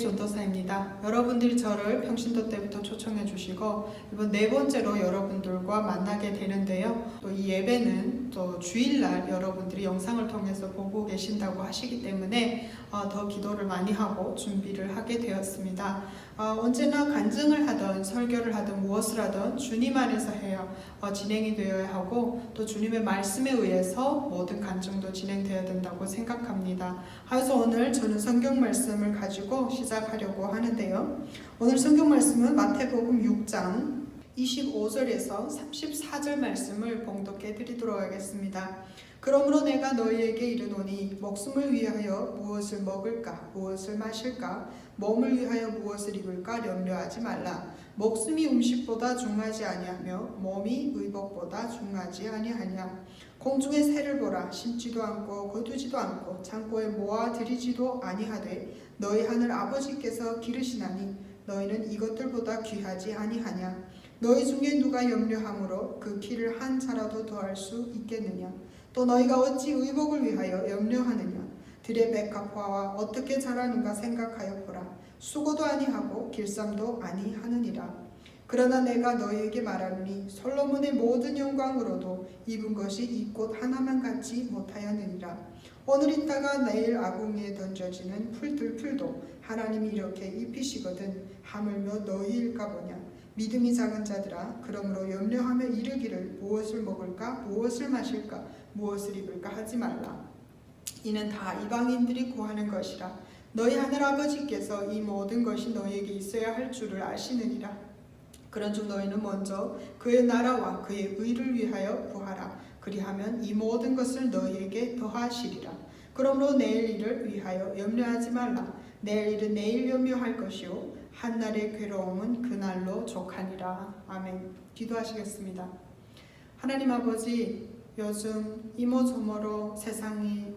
전도사입니다. 여러분들이 저를 평신도 때부터 초청해 주시고 이번 네 번째로 여러분들과 만나게 되는데요. 또 이 예배는 또 주일날 여러분들이 영상을 통해서 보고 계신다고 하시기 때문에 더 기도를 많이 하고 준비를 하게 되었습니다. 언제나 간증을 하든 설교를 하든 무엇을 하든 주님 안에서 해야 진행이 되어야 하고 또 주님의 말씀에 의해서 모든 간증도 진행되어야 된다고 생각합니다. 그래서 오늘 저는 성경 말씀을 가지고 시작하려고 하는데요. 오늘 성경 말씀은 마태복음 6장 25절에서 34절 말씀을 봉독해 드리도록 하겠습니다. 그러므로 내가 너희에게 이르노니 목숨을 위하여 무엇을 먹을까 무엇을 마실까 몸을 위하여 무엇을 입을까 염려하지 말라. 목숨이 음식보다 중하지 아니하며 몸이 의복보다 중하지 아니하냐. 공중의 새를 보라. 심지도 않고 거두지도 않고 창고에 모아 들이지도 아니하되 너희 하늘 아버지께서 기르시나니 너희는 이것들보다 귀하지 아니하냐. 너희 중에 누가 염려함으로 그 키를 한 차라도 더할 수 있겠느냐. 또 너희가 어찌 의복을 위하여 염려하느냐. 들의 백합화와 어떻게 자라는가 생각하여 보라. 수고도 아니하고 길쌈도 아니하느니라. 그러나 내가 너희에게 말하노니 솔로몬의 모든 영광으로도 입은 것이 이 꽃 하나만 같지 못하였느니라. 오늘 있다가 내일 아궁이에 던져지는 풀들풀도 하나님이 이렇게 입히시거든 하물며 너희일까 보냐. 믿음이 작은 자들아, 그러므로 염려하며 이르기를 무엇을 먹을까 무엇을 마실까 무엇을 입을까 하지 말라. 이는 다 이방인들이 구하는 것이라. 너희 하늘아버지께서 이 모든 것이 너희에게 있어야 할 줄을 아시느니라. 그런즉 너희는 먼저 그의 나라와 그의 의를 위하여 구하라. 그리하면 이 모든 것을 너희에게 더하시리라. 그러므로 내일 일을 위하여 염려하지 말라. 내일 일은 내일 염려할 것이요 한날의 괴로움은 그날로 족하니라. 아멘. 기도하시겠습니다. 하나님 아버지, 요즘 이모저모로 세상이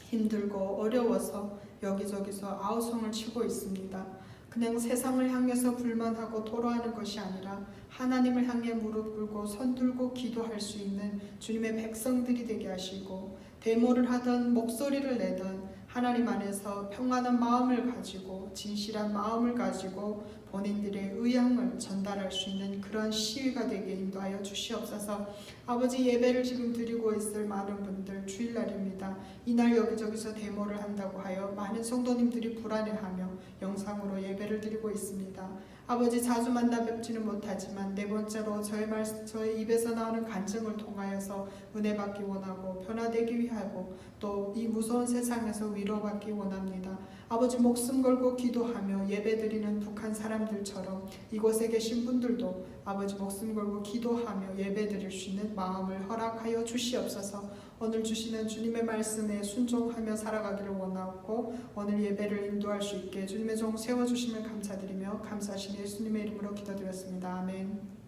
힘들고 어려워서 여기저기서 아우성을 치고 있습니다. 그냥 세상을 향해서 불만하고 토로하는 것이 아니라 하나님을 향해 무릎 꿇고 손 들고 기도할 수 있는 주님의 백성들이 되게 하시고 데모를 하든 목소리를 내든 하나님 안에서 평안한 마음을 가지고 진실한 마음을 가지고 본인들의 의향을 전달할 수 있는 그런 시위가 되게 인도하여 주시옵소서. 아버지, 예배를 지금 드리고 있을 많은 분들 주일날입니다. 이날 여기저기서 데모를 한다고 하여 많은 성도님들이 불안해하며 영상으로 예배를 드리고 있습니다. 아버지, 자주 만나 뵙지는 못하지만 네 번째로 저의 입에서 나오는 간증을 통하여서 은혜 받기 원하고 변화되기 위하고 또 이 무서운 세상에서 위로받기 원합니다. 아버지, 목숨 걸고 기도하며 예배드리는 북한 사람들처럼 이곳에 계신 분들도 아버지 목숨 걸고 기도하며 예배드릴 수 있는 마음을 허락하여 주시옵소서. 오늘 주시는 주님의 말씀에 순종하며 살아가기를 원하고 오늘 예배를 인도할 수 있게 주님의 종 세워주심을 감사드리며 감사하신 예수님의 이름으로 기도드렸습니다. 아멘.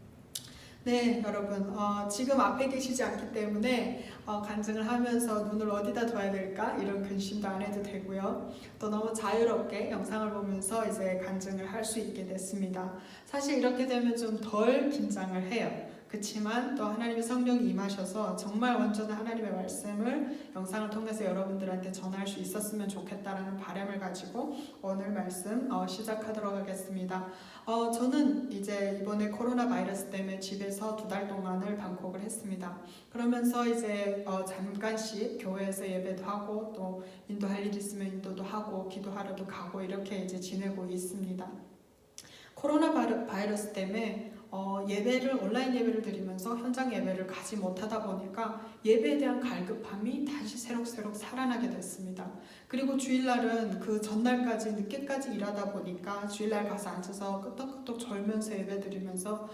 네, 여러분, 지금 앞에 계시지 않기 때문에 간증을 하면서 눈을 어디다 둬야 될까 이런 근심도 안 해도 되고요. 또 너무 자유롭게 영상을 보면서 이제 간증을 할 수 있게 됐습니다. 사실 이렇게 되면 좀 덜 긴장을 해요. 그렇지만 또 하나님의 성령이 임하셔서 정말 온전한 하나님의 말씀을 영상을 통해서 여러분들한테 전할 수 있었으면 좋겠다라는 바람을 가지고 오늘 말씀 시작하도록 하겠습니다. 저는 이제 이번에 코로나 바이러스 때문에 집에서 2달 동안을 방콕을 했습니다. 그러면서 이제 잠깐씩 교회에서 예배도 하고 또 인도할 일 있으면 인도도 하고 기도하러도 가고 이렇게 이제 지내고 있습니다. 코로나 바이러스 때문에 예배를 온라인 예배를 드리면서 현장 예배를 가지 못하다 보니까 예배에 대한 갈급함이 다시 새록새록 살아나게 됐습니다. 그리고 주일날은 그 전날까지 늦게까지 일하다 보니까 주일날 가서 앉아서 끄떡끄떡 졸면서 예배 드리면서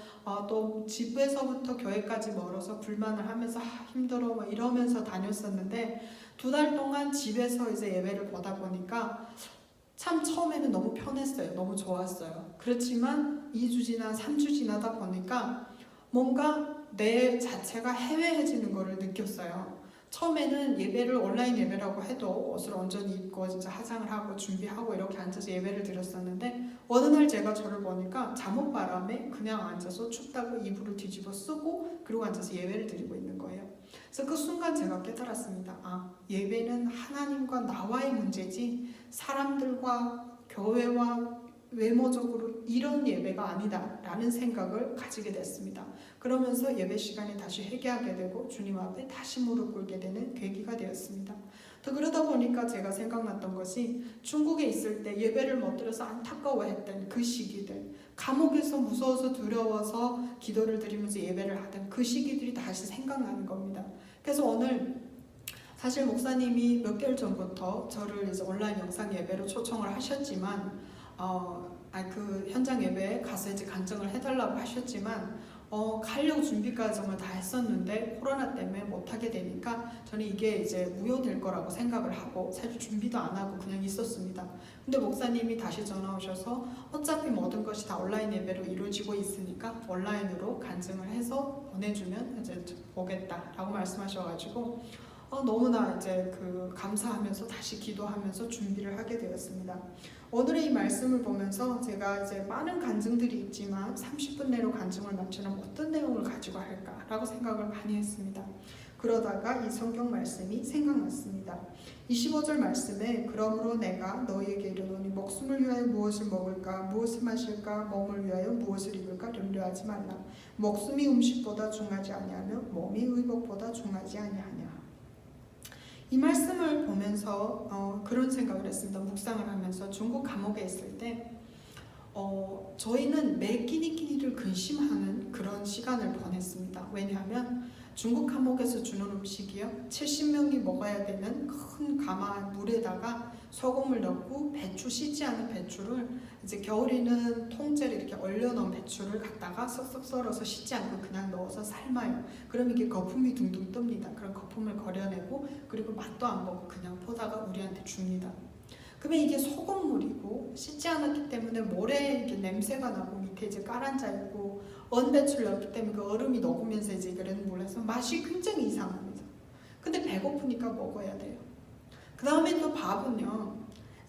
또 집에서부터 교회까지 멀어서 불만을 하면서 힘들어 뭐 이러면서 다녔었는데 2달 동안 집에서 이제 예배를 보다 보니까 참 처음에는 너무 편했어요. 너무 좋았어요. 그렇지만 2주 지나 3주 지나다 보니까 뭔가 내 자체가 해외해지는 거를 느꼈어요. 처음에는 예배를 온라인 예배라고 해도 옷을 온전히 입고 진짜 화장을 하고 준비하고 이렇게 앉아서 예배를 드렸었는데 어느 날 제가 저를 보니까 잠옷바람에 그냥 앉아서 춥다고 이불을 뒤집어 쓰고 그리고 앉아서 예배를 드리고 있는 거예요. 그래서 그 순간 제가 깨달았습니다. 예배는 하나님과 나와의 문제지 사람들과 교회와 외모적으로 이런 예배가 아니다 라는 생각을 가지게 됐습니다. 그러면서 예배 시간에 다시 회개하게 되고 주님 앞에 다시 무릎 꿇게 되는 계기가 되었습니다. 또 그러다 보니까 제가 생각났던 것이 중국에 있을 때 예배를 못 드려서 안타까워했던 그 시기들, 감옥에서 무서워서 두려워서 기도를 드리면서 예배를 하던 그 시기들이 다시 생각나는 겁니다. 그래서 오늘 사실 목사님이 몇 개월 전부터 저를 이제 온라인 영상 예배로 초청을 하셨지만 그 현장 예배에 가서 이제 간증을 해달라고 하셨지만 가려고 준비까지 정말 다 했었는데 코로나 때문에 못하게 되니까 저는 이게 이제 무효될 거라고 생각을 하고 사실 준비도 안 하고 그냥 있었습니다. 근데 목사님이 다시 전화 오셔서 어차피 모든 것이 다 온라인 예배로 이루어지고 있으니까 온라인으로 간증을 해서 보내주면 이제 오겠다라고 말씀하셔가지고 너무나 이제 감사하면서 다시 기도하면서 준비를 하게 되었습니다. 오늘의 이 말씀을 보면서 제가 이제 많은 간증들이 있지만 30분 내로 간증을 마치면 어떤 내용을 가지고 할까라고 생각을 많이 했습니다. 그러다가 이 성경 말씀이 생각났습니다. 25절 말씀에 그러므로 내가 너희에게 이르노니 목숨을 위하여 무엇을 먹을까 무엇을 마실까 몸을 위하여 무엇을 입을까 염려하지 말라. 목숨이 음식보다 중하지 아니하며 몸이 의복보다 중하지 아니하냐. 이 말씀을 보면서 그런 생각을 했습니다. 묵상을 하면서 중국 감옥에 있을 때 저희는 매 끼니끼니를 근심하는 그런 시간을 보냈습니다. 왜냐하면 중국 감옥에서 주는 음식이요 70명이 먹어야 되는 큰 가마 물에다가 소금을 넣고 배추 씻지 않은 배추를 이제 겨울에는 통째로 이렇게 얼려놓은 배추를 갖다가 썩썩 썰어서 씻지 않고 그냥 넣어서 삶아요. 그럼 이게 거품이 둥둥 뜹니다. 그런 거품을 걸려내고 그리고 맛도 안 보고 그냥 포다가 우리한테 줍니다. 그러면 이게 소금물이고 씻지 않았기 때문에 모래 이렇게 냄새가 나고 밑에 이제 깔아앉아 있고 언배추를 넣었기 때문에 그 얼음이 녹으면서 이제 그런 물에서 맛이 굉장히 이상합니다. 근데 배고프니까 먹어야 돼요. 그 다음에 또 밥은요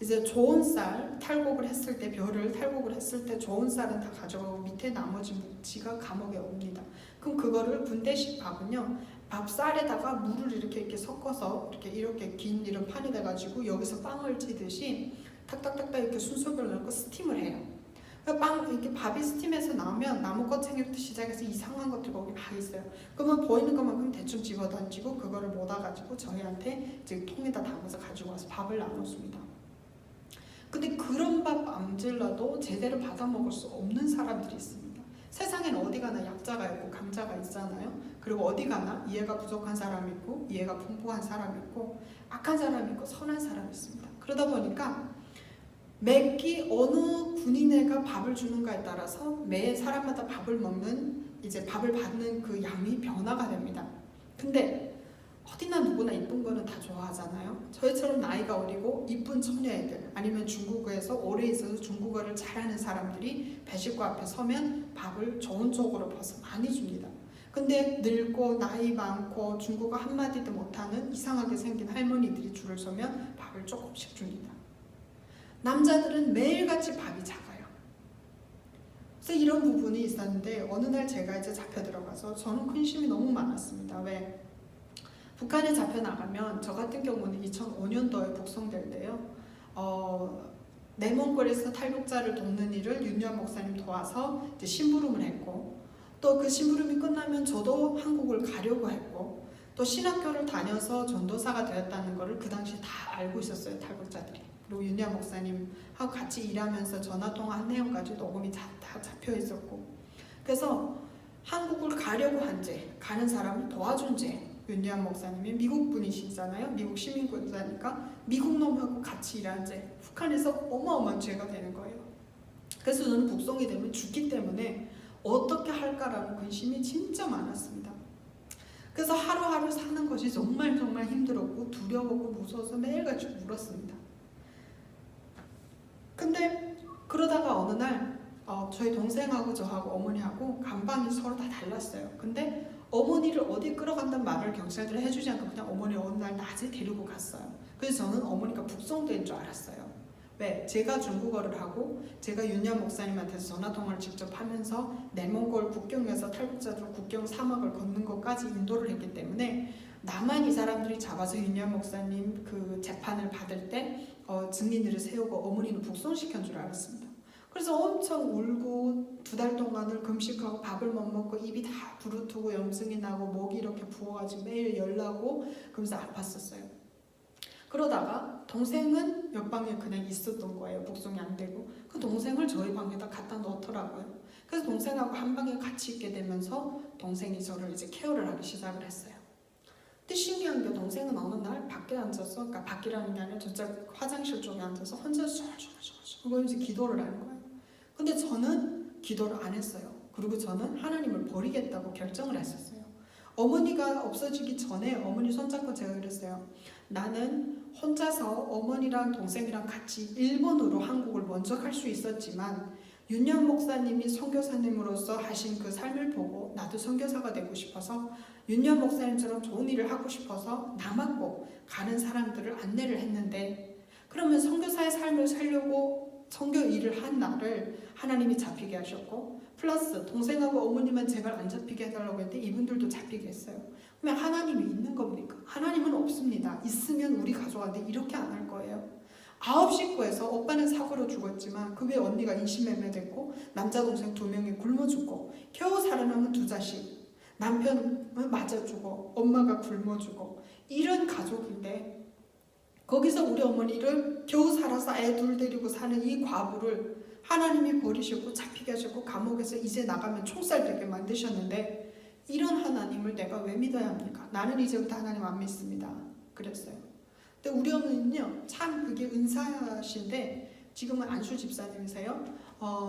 이제 좋은 쌀 탈곡을 했을 때 벼를 탈곡을 했을 때 좋은 쌀은 다 가져가고 밑에 나머지 묵지가 감옥에 옵니다. 그럼 그거를 군대식 밥은요 밥쌀에다가 물을 이렇게 섞어서 이렇게 긴 이런 판이 돼가지고 여기서 빵을 찌듯이 탁탁탁탁 이렇게 순서별로 넣고 스팀을 해요. 이렇게 밥이 스팀에서 나오면 나무꺼챙이부터 시작해서 이상한 것들 거기 막 있어요. 그러면 보이는 것만큼 대충 집어 던지고 그거를 모아가지고 저희한테 이제 통에다 담아서 가지고 와서 밥을 나눠줍니다. 근데 그런 밥 암질러도 제대로 받아 먹을 수 없는 사람들이 있습니다. 세상엔 어디 가나 약자가 있고 강자가 있잖아요. 그리고 어디 가나 이해가 부족한 사람이 있고 이해가 풍부한 사람이 있고 악한 사람이 있고 선한 사람이 있습니다. 그러다 보니까 매끼 어느 군인회가 밥을 주는가에 따라서 매 사람마다 밥을 먹는 이제 밥을 받는 그 양이 변화가 됩니다. 근데 어디나 누구나 이쁜 거는 다 좋아하잖아요. 저희처럼 나이가 어리고 이쁜 처녀애들 아니면 중국어에서 오래 있어서 중국어를 잘하는 사람들이 배식구 앞에 서면 밥을 좋은 쪽으로 퍼서 많이 줍니다. 근데 늙고 나이 많고 중국어 한마디도 못하는 이상하게 생긴 할머니들이 줄을 서면 밥을 조금씩 줍니다. 남자들은 매일같이 밥이 작아요. 그래서 이런 부분이 있었는데 어느 날 제가 이제 잡혀 들어가서 저는 근심이 너무 많았습니다. 왜? 북한에 잡혀 나가면 저 같은 경우는 2005년도에 북송될 때요. 내몽골에서 탈북자를 돕는 일을 윤유한 목사님 도와서 이제 심부름을 했고 또 그 심부름이 끝나면 저도 한국을 가려고 했고 또 신학교를 다녀서 전도사가 되었다는 것을 그 당시 다 알고 있었어요. 탈북자들이. 그리고 윤유한 목사님하고 같이 일하면서 전화통화한 내용까지 녹음이 다 잡혀 있었고 그래서 한국을 가려고 한 죄, 가는 사람을 도와준 죄 윤유한 목사님이 미국 분이시잖아요. 미국 시민권자니까 미국 놈하고 같이 일한 죄 북한에서 어마어마한 죄가 되는 거예요. 그래서 저는 북송이 되면 죽기 때문에 어떻게 할까라는 근심이 진짜 많았습니다. 그래서 하루하루 사는 것이 정말 힘들었고 두려웠고 무서워서 매일같이 울었습니다. 근데 그러다가 어느 날 저희 동생하고 저하고 어머니하고 간방이 서로 다 달랐어요. 근데 어머니를 어디 끌어간다는 말을 경찰들이 해주지 않고 그냥 어머니 어느 날 낮에 데리고 갔어요. 그래서 저는 어머니가 북송된 줄 알았어요. 왜? 제가 중국어를 하고 제가 윤유한 목사님한테서 전화통화를 직접 하면서 내몽골 국경에서 탈북자들 국경 사막을 걷는 것까지 인도를 했기 때문에 나만 이 사람들이 잡아서 윤유한 목사님 그 재판을 받을 때 증인들을 세우고 어머니는 북송시킨 줄 알았습니다. 그래서 엄청 울고 2달 동안을 금식하고 밥을 못 먹고 입이 다 부르트고 염증이 나고 목이 이렇게 부어가지고 매일 열나고 그러면서 아팠었어요. 그러다가 동생은 옆방에 그냥 있었던 거예요. 북송이 안 되고. 그 동생을 저희 방에다 갖다 놓더라고요. 그래서 동생하고 한 방에 같이 있게 되면서 동생이 저를 이제 케어를 하기 시작을 했어요. 근데 신기한 게 동생은 어느 날 밖에 앉아서, 그러니까 밖이라는 게 아니라 저쪽 화장실 쪽에 앉아서 혼자 그거 이제 기도를 하는 거예요. 근데 저는 기도를 안 했어요. 그리고 저는 하나님을 버리겠다고 결정을 했었어요. 어머니가 없어지기 전에 어머니 손잡고 제가 그랬어요. 나는 혼자서 어머니랑 동생이랑 같이 일본으로 한국을 먼저 갈 수 있었지만 윤현 목사님이 선교사님으로서 하신 그 삶을 보고 나도 선교사가 되고 싶어서 윤현 목사님처럼 좋은 일을 하고 싶어서 남았고 가는 사람들을 안내를 했는데, 그러면 선교사의 삶을 살려고 선교 일을 한 나를 하나님이 잡히게 하셨고, 플러스 동생하고 어머니만 제발 안 잡히게 해달라고 했는데 이분들도 잡히게 했어요. 그러면 하나님이 있는 겁니까? 하나님은 없습니다. 있으면 우리 가져가는데 이렇게 안 할 거예요. 9 식구에서 오빠는 사고로 죽었지만 그 외에 언니가 인신매매됐고 남자 동생 2명이 굶어 죽고 겨우 살아남은 2 자식, 남편은 맞아 죽어, 엄마가 굶어 죽어, 이런 가족인데 거기서 우리 어머니를 겨우 살아서 애 2 데리고 사는 이 과부를 하나님이 버리셨고 잡히게 하셨고 감옥에서 이제 나가면 총살되게 만드셨는데, 이런 하나님을 내가 왜 믿어야 합니까? 나는 이제부터 하나님 안 믿습니다. 그랬어요. 근데 우리 어머니는요, 참 그게 은사신데 지금은 안수 집사님이세요.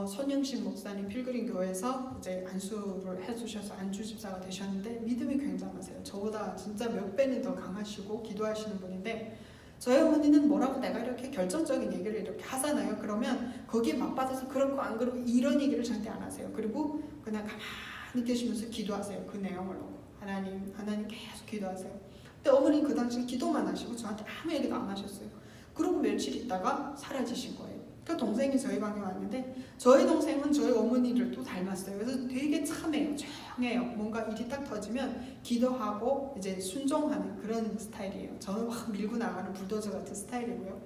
손영식 목사님 필그림 교회에서 이제 안수를 해주셔서 안수 집사가 되셨는데 믿음이 굉장하세요. 저보다 진짜 몇 배는 더 강하시고 기도하시는 분인데, 저희 어머니는 뭐라고 내가 이렇게 결정적인 얘기를 이렇게 하잖아요. 그러면 거기에 맞받아서 그렇고 안 그렇고 이런 얘기를 절대 안 하세요. 그리고 그냥 가만히 계시면서 기도하세요. 그 내용을 놓고 하나님 계속 기도하세요. 근데 어머니는 그 당시 기도만 하시고 저한테 아무 얘기도 안 하셨어요. 그리고 며칠 있다가 사라지신 거예요. 그 동생이 저희 방에 왔는데 저희 동생은 저희 어머니를 또 닮았어요. 그래서 되게 참해요. 조용해요. 뭔가 일이 딱 터지면 기도하고 이제 순종하는 그런 스타일이에요. 저는 막 밀고 나가는 불도저 같은 스타일이고요.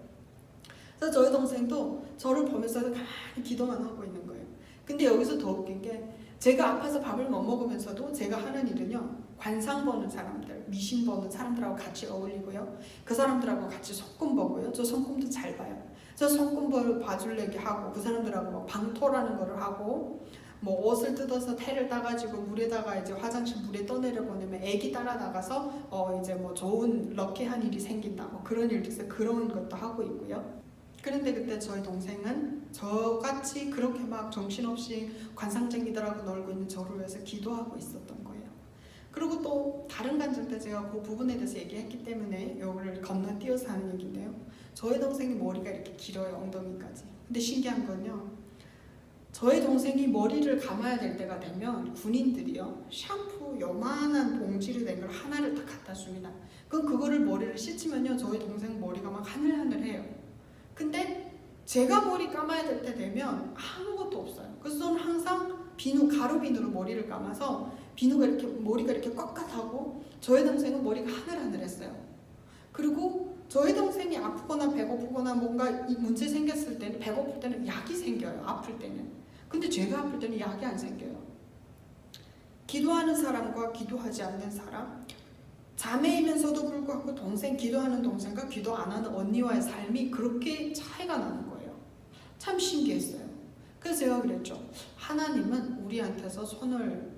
그래서 저희 동생도 저를 보면서 가만히 기도만 하고 있는 거예요. 근데 여기서 더 웃긴 게, 제가 아파서 밥을 못 먹으면서도 제가 하는 일은요, 관상 보는 사람들, 미신 보는 사람들하고 같이 어울리고요, 그 사람들하고 같이 손금 보고요. 저 손금도 잘 봐요. 저 손금 봐줄래게 하고 그 사람들하고 뭐 방토라는 거를 하고, 뭐 옷을 뜯어서 테를 따가지고 물에다가 이제 화장실 물에 떠내려 보내면 애기 따라 나가서 이제 뭐 좋은 럭키한 일이 생긴다, 뭐 그런 일도 있어요. 그런 것도 하고 있고요. 그런데 그때 저희 동생은 저같이 그렇게 막 정신없이 관상쟁이들하고 놀고 있는 저를 위해서 기도하고 있었던 거예요. 그리고 또 다른 간증 때 제가 그 부분에 대해서 얘기했기 때문에 이거를 건너뛰어서 하는 얘기인데요. 저희 동생이 머리가 이렇게 길어요, 엉덩이까지. 근데 신기한 건요, 저희 동생이 머리를 감아야 될 때가 되면 군인들이요, 샴푸 요만한 봉지를 낸 걸 하나를 딱 갖다 줍니다. 그럼 그거를 머리를 씻으면요, 저희 동생 머리가 막 하늘하늘해요. 근데 제가 머리 감아야 될 때 되면 아무것도 없어요. 그래서 저는 항상 가루 비누로 머리를 감아서 비누가 이렇게 머리가 이렇게 꽉꽉하고, 저희 동생은 머리가 하늘하늘했어요. 그리고 저희 동생이 아프거나 배고프거나 뭔가 이 문제 생겼을 때는, 배고플 때는 약이 생겨요. 아플 때는. 근데 제가 아플 때는 약이 안 생겨요. 기도하는 사람과 기도하지 않는 사람, 자매이면서도 불구하고 기도하는 동생과 기도 안 하는 언니와의 삶이 그렇게 차이가 나는 거예요. 참 신기했어요. 그래서 제가 그랬죠. 하나님은 우리한테서 손을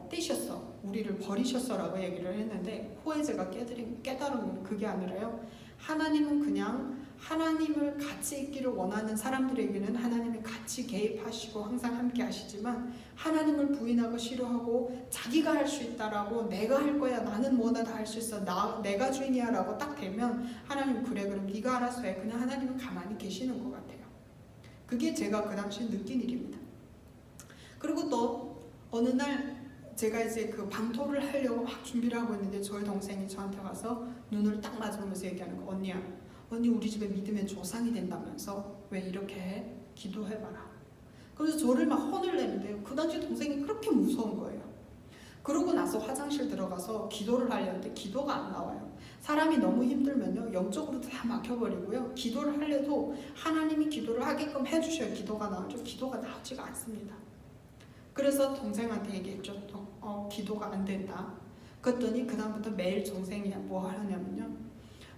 떼셨어, 우리를 버리셨어 라고 얘기를 했는데, 후에 제가 깨달은 건 그게 아니라요, 하나님은 그냥 하나님을 같이 있기를 원하는 사람들에게는 하나님이 같이 개입하시고 항상 함께 하시지만, 하나님을 부인하고 싫어하고 자기가 할 수 있다라고, 내가 할 거야, 나는 뭐나 다 할 수 있어, 내가 주인이야 라고 딱 되면 하나님 그래 그럼 네가 알아서 해, 그냥 하나님은 가만히 계시는 것 같아요. 그게 제가 그 당시에 느낀 일입니다. 그리고 또 어느 날 제가 이제 그 방토를 하려고 막 준비를 하고 있는데 저희 동생이 저한테 와서 눈을 딱 마주보면서 얘기하는 거, 언니 우리 집에 믿으면 조상이 된다면서 왜 이렇게 해? 기도해봐라. 그래서 저를 막 혼을 내는데요, 그 당시 동생이 그렇게 무서운 거예요. 그러고 나서 화장실 들어가서 기도를 하려는데 기도가 안 나와요. 사람이 너무 힘들면요, 영적으로 다 막혀버리고요, 기도를 하려도 하나님이 기도를 하게끔 해주셔야 기도가 나오죠. 기도가 나오지가 않습니다. 그래서 동생한테 얘기했죠. 기도가 안 된다. 그랬더니 그 다음부터 매일 동생이 뭐 하냐면요,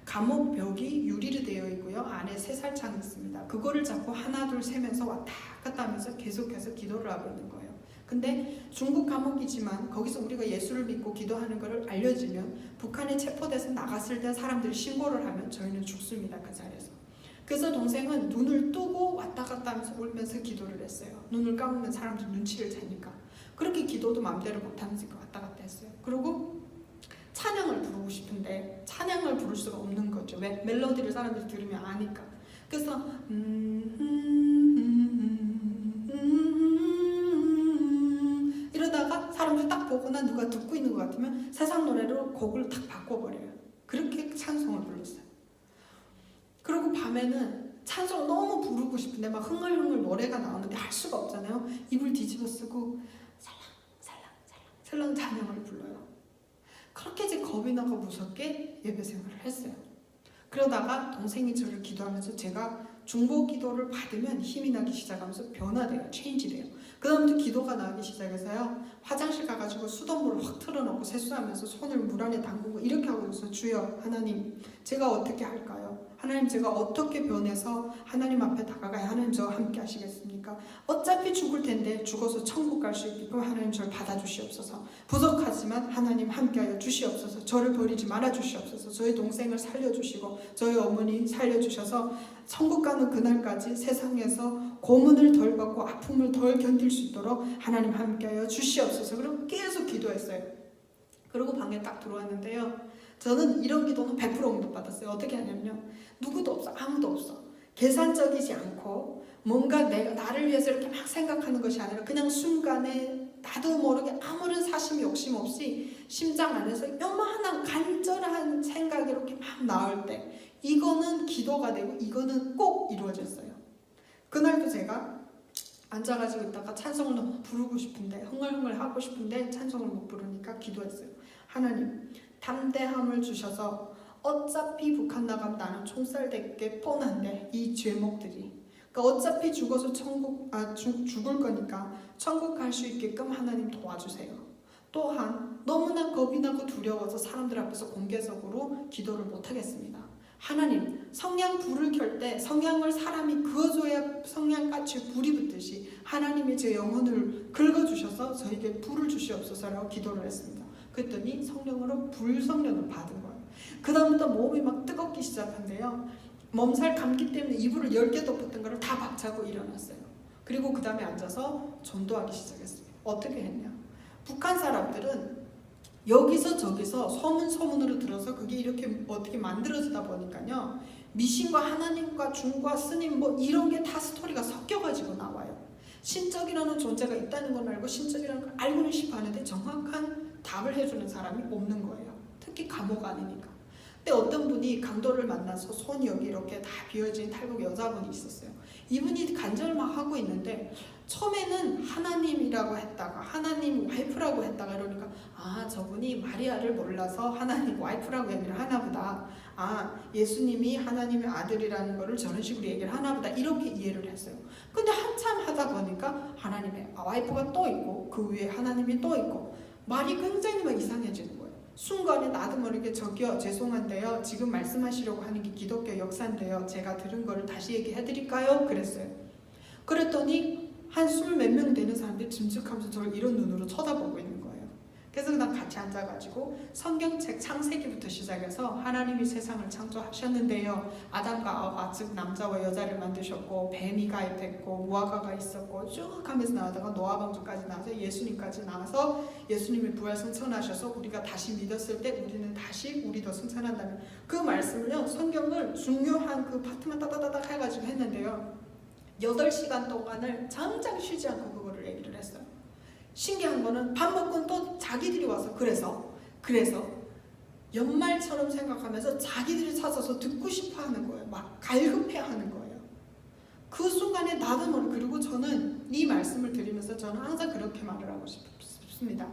감옥 벽이 유리로 되어 있고요, 안에 쇠살창이 있습니다. 그거를 자꾸 하나 둘 세면서 왔다 갔다 하면서 계속해서 기도를 하고 있는 거예요. 근데 중국 감옥이지만 거기서 우리가 예수를 믿고 기도하는 것을 알려지면 북한에 체포돼서 나갔을 때 사람들이 신고를 하면 저희는 죽습니다. 그 자리에서. 그래서 동생은 눈을 뜨고 왔다 갔다 하면서 울면서 기도를 했어요. 눈을 감으면 사람들 눈치를 채니까. 그렇게 기도도 마음대로 못하면서 왔다 갔다 했어요. 그리고 찬양을 부르고 싶은데 찬양을 부를 수가 없는 거죠. 왜? 멜로디를 사람들이 들으면 아니까. 그래서 이러다가 사람들이 딱 보거나 누가 듣고 있는 것 같으면 세상 노래로 곡을 딱 바꿔버려요. 그렇게 찬송을 불렀어요. 그리고 밤에는 찬송을 너무 부르고 싶은데 막 흥얼흥얼 노래가 나오는데 할 수가 없잖아요. 입을 뒤집어 쓰고 살랑 찬양을 불러요. 그렇게 이제 겁이 나고 무섭게 예배 생활을 했어요. 그러다가 동생이 저를 기도하면서 제가 중보 기도를 받으면 힘이 나기 시작하면서 변화돼요. 체인지돼요. 그 다음부터 기도가 나기 시작해서요, 화장실 가가지고 수돗물을 확 틀어놓고 세수하면서 손을 물 안에 담그고 이렇게 하고 있어요. 주여 하나님, 제가 어떻게 할까요? 하나님, 제가 어떻게 변해서 하나님 앞에 다가가야 하나님 저와 함께 하시겠습니까? 어차피 죽을 텐데 죽어서 천국 갈 수 있게끔 하나님 저를 받아주시옵소서. 부족하지만 하나님 함께하여 주시옵소서. 저를 버리지 말아 주시옵소서. 저희 동생을 살려주시고 저희 어머니 살려주셔서 천국 가는 그날까지 세상에서 고문을 덜 받고 아픔을 덜 견딜 수 있도록 하나님 함께하여 주시옵소서. 그리고 계속 기도했어요. 그리고 방에 딱 들어왔는데요, 저는 이런 기도는 100% 응답받았어요. 어떻게 하냐면요, 누구도 없어, 아무도 없어. 계산적이지 않고 뭔가 내가 나를 위해서 이렇게 막 생각하는 것이 아니라 그냥 순간에 나도 모르게 아무런 사심 욕심 없이 심장 안에서 요만한 간절한 생각이 이렇게 막 나올 때, 이거는 기도가 되고 이거는 꼭 이루어졌어요. 그날도 제가 앉아가지고 있다가 찬송을 너무 부르고 싶은데, 흥얼흥얼 하고 싶은데 찬송을 못 부르니까 기도했어요. 하나님, 담대함을 주셔서 어차피 북한 나가면 나는 총살되게 뻔한데 이 죄목들이, 그러니까 어차피 죽어서 죽을 거니까 천국 갈 수 있게끔 하나님 도와주세요. 또한 너무나 겁이 나고 두려워서 사람들 앞에서 공개적으로 기도를 못하겠습니다. 하나님, 성냥 불을 켤 때 성냥을 사람이 그어줘야 성냥같이 불이 붙듯이 하나님이 제 영혼을 긁어주셔서 저에게 불을 주시옵소서라고 기도를 했습니다. 그랬더니 성령으로 불성령을 받은 거예요. 그 다음부터 몸이 막 뜨겁기 시작한데요, 몸살 감기 때문에 이불을 10개 덮었던 거를 다 박차고 일어났어요. 그리고 그 다음에 앉아서 전도하기 시작했어요. 어떻게 했냐, 북한 사람들은 여기서 저기서 소문으로 들어서 그게 이렇게 어떻게 만들어지다 보니까요, 미신과 하나님과 중과 스님 뭐 이런 게 다 스토리가 섞여가지고 나와요. 신적이라는 존재가 있다는 걸 알고 신적이라는 걸 알고는 싶어 하는데 정확한 답을 해주는 사람이 없는 거예요. 특히 감옥 안이니까. 근데 어떤 분이 강도를 만나서 손이 여기 이렇게 다 비어진 탈북 여자분이 있었어요. 이분이 간절을 막 하고 있는데 처음에는 하나님이라고 했다가 하나님 와이프라고 했다가, 그러니까 저분이 마리아를 몰라서 하나님 와이프라고 얘기를 하나보다, 예수님이 하나님의 아들이라는 거를 저런 식으로 얘기를 하나보다, 이렇게 이해를 했어요. 근데 한참 하다 보니까 하나님의 와이프가 또 있고 그 위에 하나님이 또 있고 말이 굉장히 막 이상해지는 거예요. 순간에 나도 모르게 저기요 죄송한데요, 지금 말씀하시려고 하는 게 기독교 역사인데요, 제가 들은 거를 다시 얘기해드릴까요? 그랬어요. 그랬더니 한 20몇 명 되는 사람들이 짐작하면서 저를 이런 눈으로 쳐다보고 있는 거예요. 그래서 그냥 같이 앉아가지고 성경책 창세기부터 시작해서 하나님이 세상을 창조하셨는데요, 아담과 하와 즉 남자와 여자를 만드셨고 뱀이 가입했고 무화과가 있었고 쭉 하면서 나오다가 노아 방주까지 나와서 예수님까지 나와서 예수님이 부활 승천하셔서 우리가 다시 믿었을 때 우리는 다시 우리도 승천한다는 그 말씀을요, 성경을 중요한 그 파트만 따다다닥 해가지고 했는데요, 8시간 동안을 장장 쉬지 않고 그거를 얘기를 했어요. 신기한 거는 밥 먹고는 또 자기들이 와서 그래서 연말처럼 생각하면서 자기들이 찾아서 듣고 싶어 하는 거예요. 막 갈급해 하는 거예요. 그 순간에 나도 모르게, 그리고 저는 이 말씀을 드리면서 저는 항상 그렇게 말을 하고 싶습니다.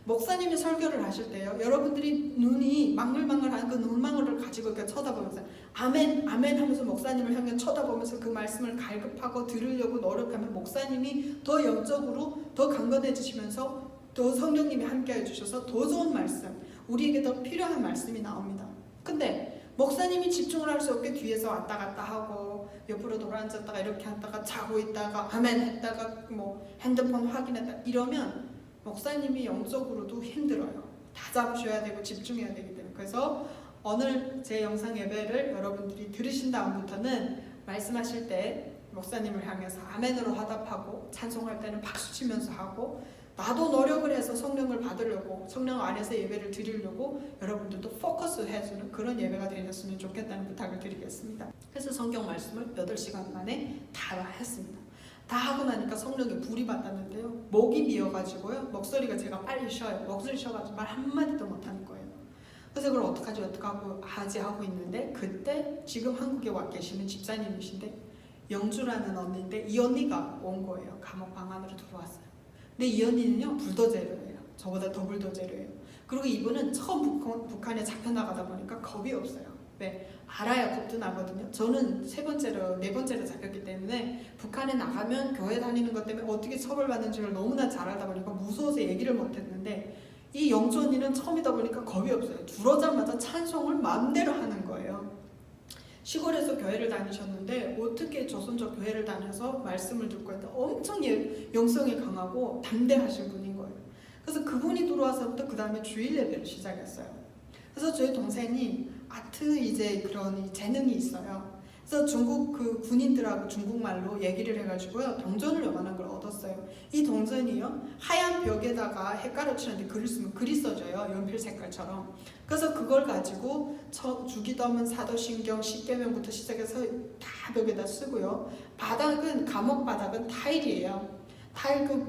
목사님이 설교를 하실 때요, 여러분들이 눈이 망글망글한 그 눈망울을 가지고 이렇게 쳐다보면서 아멘 아멘 하면서 목사님을 향해 쳐다보면서 그 말씀을 갈급하고 들으려고 노력하면 목사님이 더 영적으로 더 강건해지시면서 더 성령님이 함께해 주셔서 더 좋은 말씀, 우리에게 더 필요한 말씀이 나옵니다. 근데 목사님이 집중을 할 수 없게 뒤에서 왔다 갔다 하고 옆으로 돌아앉았다가 이렇게 하다가 자고 있다가 아멘 했다가 뭐 핸드폰 확인했다 이러면 목사님이 영적으로도 힘들어요. 다 잡으셔야 되고 집중해야 되기 때문에. 그래서 오늘 제 영상 예배를 여러분들이 들으신 다음부터는 말씀하실 때 목사님을 향해서 아멘으로 화답하고 찬송할 때는 박수 치면서 하고 나도 노력을 해서 성령을 받으려고 성령 안에서 예배를 드리려고 여러분들도 포커스 해주는 그런 예배가 되셨으면 좋겠다는 부탁을 드리겠습니다. 그래서 성경 말씀을 8시간 만에 다 했습니다. 다 하고 나니까 성령의 불이 받았는데요, 목이 비어가지고요, 목소리가 제가 빨리 쉬어요. 목소리 쉬어가지고 말 한마디도 못하는 거예요. 그래서 그걸 어떡하지 하고 있는데 그때 지금 한국에 와 계시는 집사님이신데 영주라는 언니인데 이 언니가 온 거예요. 감옥 방 안으로 들어왔어요. 근데 이 언니는요 불도제로예요. 저보다 더 불도제로예요. 그리고 이분은 처음 북한에 잡혀나가다 보니까 겁이 없어요. 왜? 알아야 겁도 나거든요. 저는 4번째로 잡혔기 때문에 북한에 나가면 교회 다니는 것 때문에 어떻게 처벌받는지를 너무나 잘 알다 보니까 무서워서 얘기를 못했는데 이 영주 언니는 처음이다 보니까 겁이 없어요. 들어오자마자 찬송을 마음대로 하는 거예요. 시골에서 교회를 다니셨는데 어떻게 조선족 교회를 다녀서 말씀을 듣고 했다. 엄청 영성이 강하고 담대하신 분인 거예요. 그래서 그분이 들어와서부터 그 다음에 주일 예배를 시작했어요. 그래서 저희 동생이 아트 이제 그런 재능이 있어요. 그래서 중국 그 군인들하고 중국말로 얘기를 해가지고요 동전을 요만한 걸 얻었어요. 이 동전이요 하얀 벽에다가 헷갈아치는데 글을 쓰면 글이 써져요. 연필 색깔처럼. 그래서 그걸 가지고 주기도문, 사도신경, 십계명부터 시작해서 다 벽에다 쓰고요. 바닥은 감옥 바닥은 타일이에요. 타일 그걸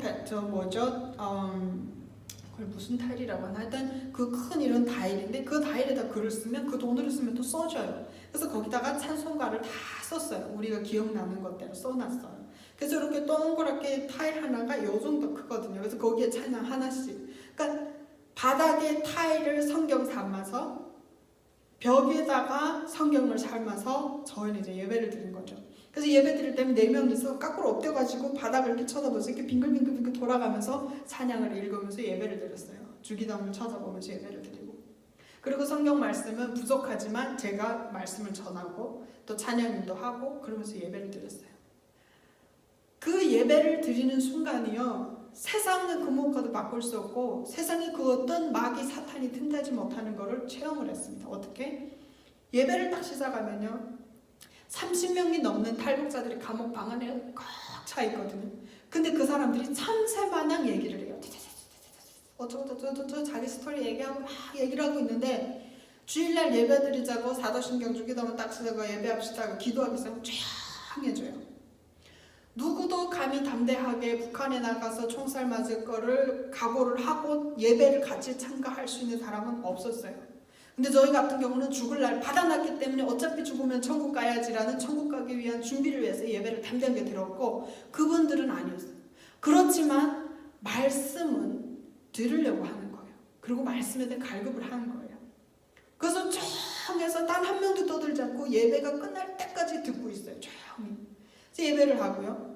무슨 타일이라고 하나 하여튼 그 큰 이런 타일인데 그 타일에다 글을 쓰면 그 돈으로 쓰면 또 써져요. 그래서 거기다가 찬송가를 다 썼어요. 우리가 기억나는 것대로 써놨어요. 그래서 이렇게 동그랗게 타일 하나가 요 정도 크거든요. 그래서 거기에 찬양 하나씩. 그러니까 바닥에 타일을 성경 삼아서 벽에다가 성경을 삶아서 저희는 이제 예배를 드린 거죠. 그래서 예배 드릴 때는 4명이서 거꾸로 엎드려가지고 바닥을 이렇게 쳐다보면서 이렇게 빙글빙글 돌아가면서 찬양을 읽으면서 예배를 드렸어요. 주기도문을 쳐다보면서 예배를 드리고. 그리고 성경 말씀은 부족하지만 제가 말씀을 전하고 또 찬양도 하고 그러면서 예배를 드렸어요. 그 예배를 드리는 순간이요, 세상은 그 무엇과도 바꿀 수 없고 세상에 그 어떤 마귀 사탄이 틈타지 못하는 것을 체험을 했습니다. 어떻게? 예배를 딱 시작하면요 30명이 넘는 탈북자들이 감옥 방 안에 꽉 차 있거든요. 근데 그 사람들이 참새마냥 얘기를 해요. 어쩌고저쩌고 자기 스토리 얘기하고 막 얘기를 하고 있는데 주일날 예배 드리자고 사도신경 주기도문 딱 쓰자고 예배합시다 기도하기 시작하면 조용해져요. 누구도 감히 담대하게 북한에 나가서 총살 맞을 거를 각오를 하고 예배를 같이 참가할 수 있는 사람은 없었어요. 근데 저희 같은 경우는 죽을 날 받아놨기 때문에 어차피 죽으면 천국 가야지라는 천국 가기 위한 준비를 위해서 예배를 담대하게 드렸고 그분들은 아니었어요. 그렇지만 말씀은 들으려고 하는 거예요. 그리고 말씀에 대해 갈급을 하는 거예요. 그래서 조용해서 단 한 명도 떠들지 않고 예배가 끝날 때까지 듣고 있어요. 조용히. 그래서 예배를 하고요.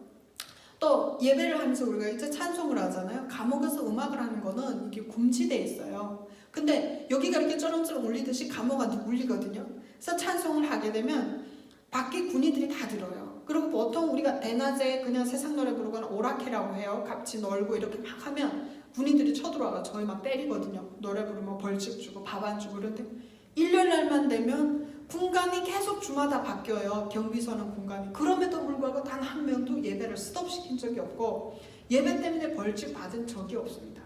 또 예배를 하면서 우리가 이제 찬송을 하잖아요. 감옥에서 음악을 하는 거는 이게 금지돼 있어요. 근데 여기가 이렇게 쩌렁쩌렁 울리듯이 감옥 안도 울리거든요. 그래서 찬송을 하게 되면 밖에 군인들이 다 들어요. 그리고 보통 우리가 대낮에 그냥 세상 노래 부르거나 오락회라고 해요. 같이 놀고 이렇게 막 하면 군인들이 쳐들어와서 저희 막 때리거든요. 노래 부르면 벌칙 주고 밥 안 주고 그런데 일요일날만 되면 군감이 계속 주마다 바뀌어요. 경비서는 군감이. 그럼에도 불구하고 단 한 명도 예배를 스톱시킨 적이 없고 예배 때문에 벌칙 받은 적이 없습니다.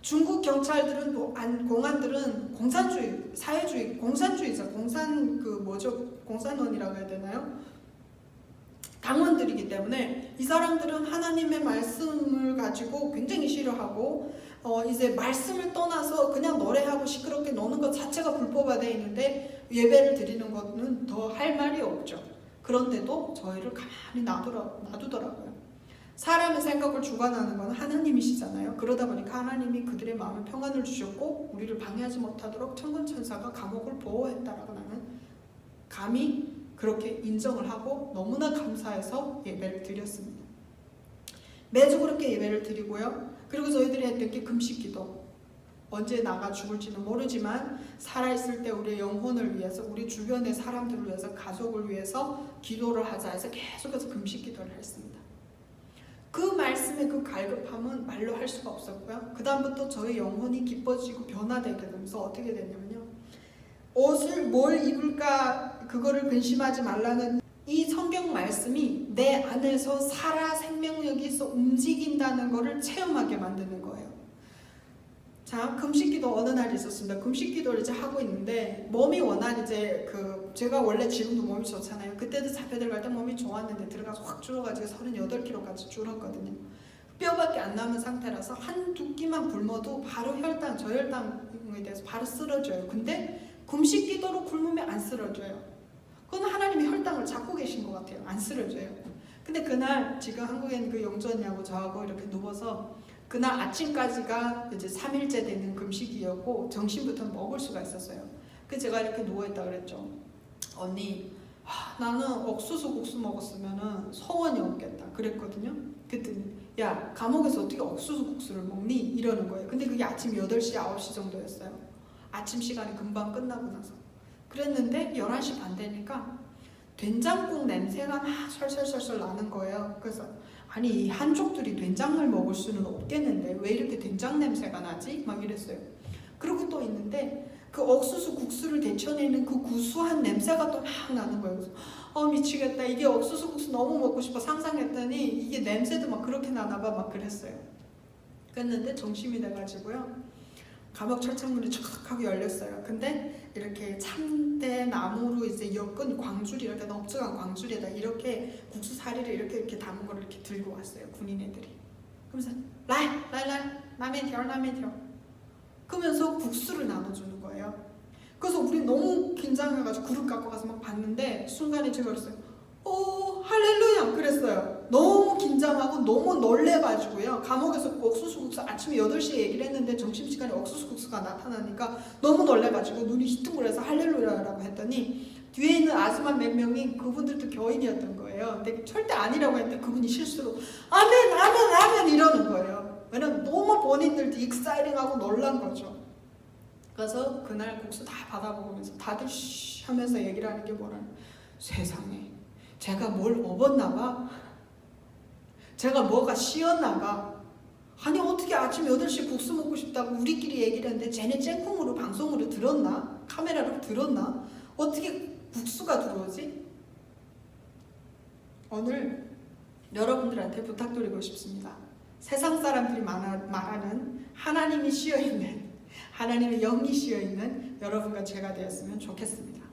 중국 경찰들은 공안들은 공산주의, 사회주의, 공산주의자, 공산원이라고 해야 되나요? 당원들이기 때문에 이 사람들은 하나님의 말씀을 가지고 굉장히 싫어하고 이제 말씀을 떠나서 그냥 노래하고 시끄럽게 노는 것 자체가 불법화되어 있는데 예배를 드리는 것은 더 할 말이 없죠. 그런데도 저희를 가만히 놔두더라고요. 사람의 생각을 주관하는 건 하나님이시잖아요. 그러다 보니까 하나님이 그들의 마음에 평안을 주셨고 우리를 방해하지 못하도록 천군천사가 감옥을 보호했다라고 나는 감히 그렇게 인정을 하고 너무나 감사해서 예배를 드렸습니다. 매주 그렇게 예배를 드리고요. 그리고 저희들이 했던 게 금식기도. 언제 나가 죽을지는 모르지만 살아있을 때 우리의 영혼을 위해서, 우리 주변의 사람들을 위해서, 가족을 위해서 기도를 하자 해서 계속해서 금식기도를 했습니다. 그 말씀의 그 갈급함은 말로 할 수가 없었고요. 그 다음부터 저의 영혼이 기뻐지고 변화되게 되면서 어떻게 됐냐면요. 옷을 뭘 입을까 그거를 근심하지 말라는 이 성경 말씀이 내 안에서 살아 생명력이 있어 움직인다는 거를 체험하게 만드는 거예요. 자, 금식기도 어느 날이 있었습니다. 금식기도를 이제 하고 있는데 몸이 워낙 이제 제가 원래 지금도 몸이 좋잖아요. 그때도 잡혀 들어갈 때 몸이 좋았는데 들어가서 확 줄어가지고 38kg까지 줄었거든요. 뼈밖에 안 남은 상태라서 한두 끼만 굶어도 바로 혈당, 저혈당에 대해서 바로 쓰러져요. 근데 금식기도로 굶으면 안 쓰러져요. 그건 하나님이 혈당을 잡고 계신 것 같아요. 안 쓰러져요. 근데 그날 지금 한국에 있는 그 영주 언니하고 저하고 이렇게 누워서 그날 아침까지가 이제 3일째 되는 금식이었고 점심부터 먹을 수가 있었어요. 그래서 제가 이렇게 누워있다 그랬죠. 언니, 나는 옥수수 국수 먹었으면 소원이 없겠다 그랬거든요. 그랬더니 야, 감옥에서 어떻게 옥수수 국수를 먹니? 이러는 거예요. 근데 그게 아침 8시, 9시 정도였어요. 아침 시간이 금방 끝나고 나서. 그랬는데 11시 반 되니까 된장국 냄새가 막 설설설설 나는 거예요. 그래서 아니 이 한족들이 된장을 먹을 수는 없겠는데 왜 이렇게 된장 냄새가 나지? 막 이랬어요. 그리고 또 있는데 그 옥수수 국수를 데쳐내는 그 구수한 냄새가 또 막 나는 거예요. 그래서 미치겠다. 이게 옥수수 국수 너무 먹고 싶어 상상했더니 이게 냄새도 막 그렇게 나나 봐 막 그랬어요. 그랬는데 점심이 돼가지고요. 감옥 철창문이 촥 하고 열렸어요. 근데 이렇게 참대 나무로 이제 엮은 광줄이 이렇게 넓적한 광줄에다 이렇게 국수 사리를 이렇게 담은 거를 이렇게 들고 왔어요. 군인 애들이. 그러면서 라면条 그러면서 국수를 나눠주는 거예요. 그래서 우리 너무 긴장해가지고 그릇 갖고 가서 막 봤는데 순간에 제가 그랬어요. 할렐루야 그랬어요. 너무 긴장하고 너무 놀래가지고요. 감옥에서 옥수수 국수 아침에 8시에 얘기를 했는데 점심시간에 옥수수 국수가 나타나니까 너무 놀래가지고 눈이 희둥그레서 할렐루야라고 했더니 뒤에 있는 아줌마 몇 명이 그분들도 교인이었던 거예요. 근데 절대 아니라고 했는데 그분이 실수로 아멘 이러는 거예요. 왜냐면 너무 본인들도 익사이링하고 놀란 거죠. 그래서 그날 국수 다 받아먹으면서 다들 쉬 하면서 얘기를 하는 게 뭐라는 세상에 제가 뭘 먹었나 봐. 제가 뭐가 쉬었나 봐. 아니 어떻게 아침 8시 국수 먹고 싶다고 우리끼리 얘기를 했는데 쟤네 쨍콩으로 방송으로 들었나? 카메라로 들었나? 어떻게 국수가 들어오지? 오늘 여러분들한테 부탁드리고 싶습니다. 세상 사람들이 말하는 하나님이 쉬어있는 하나님의 영이 쉬어있는 여러분과 제가 되었으면 좋겠습니다.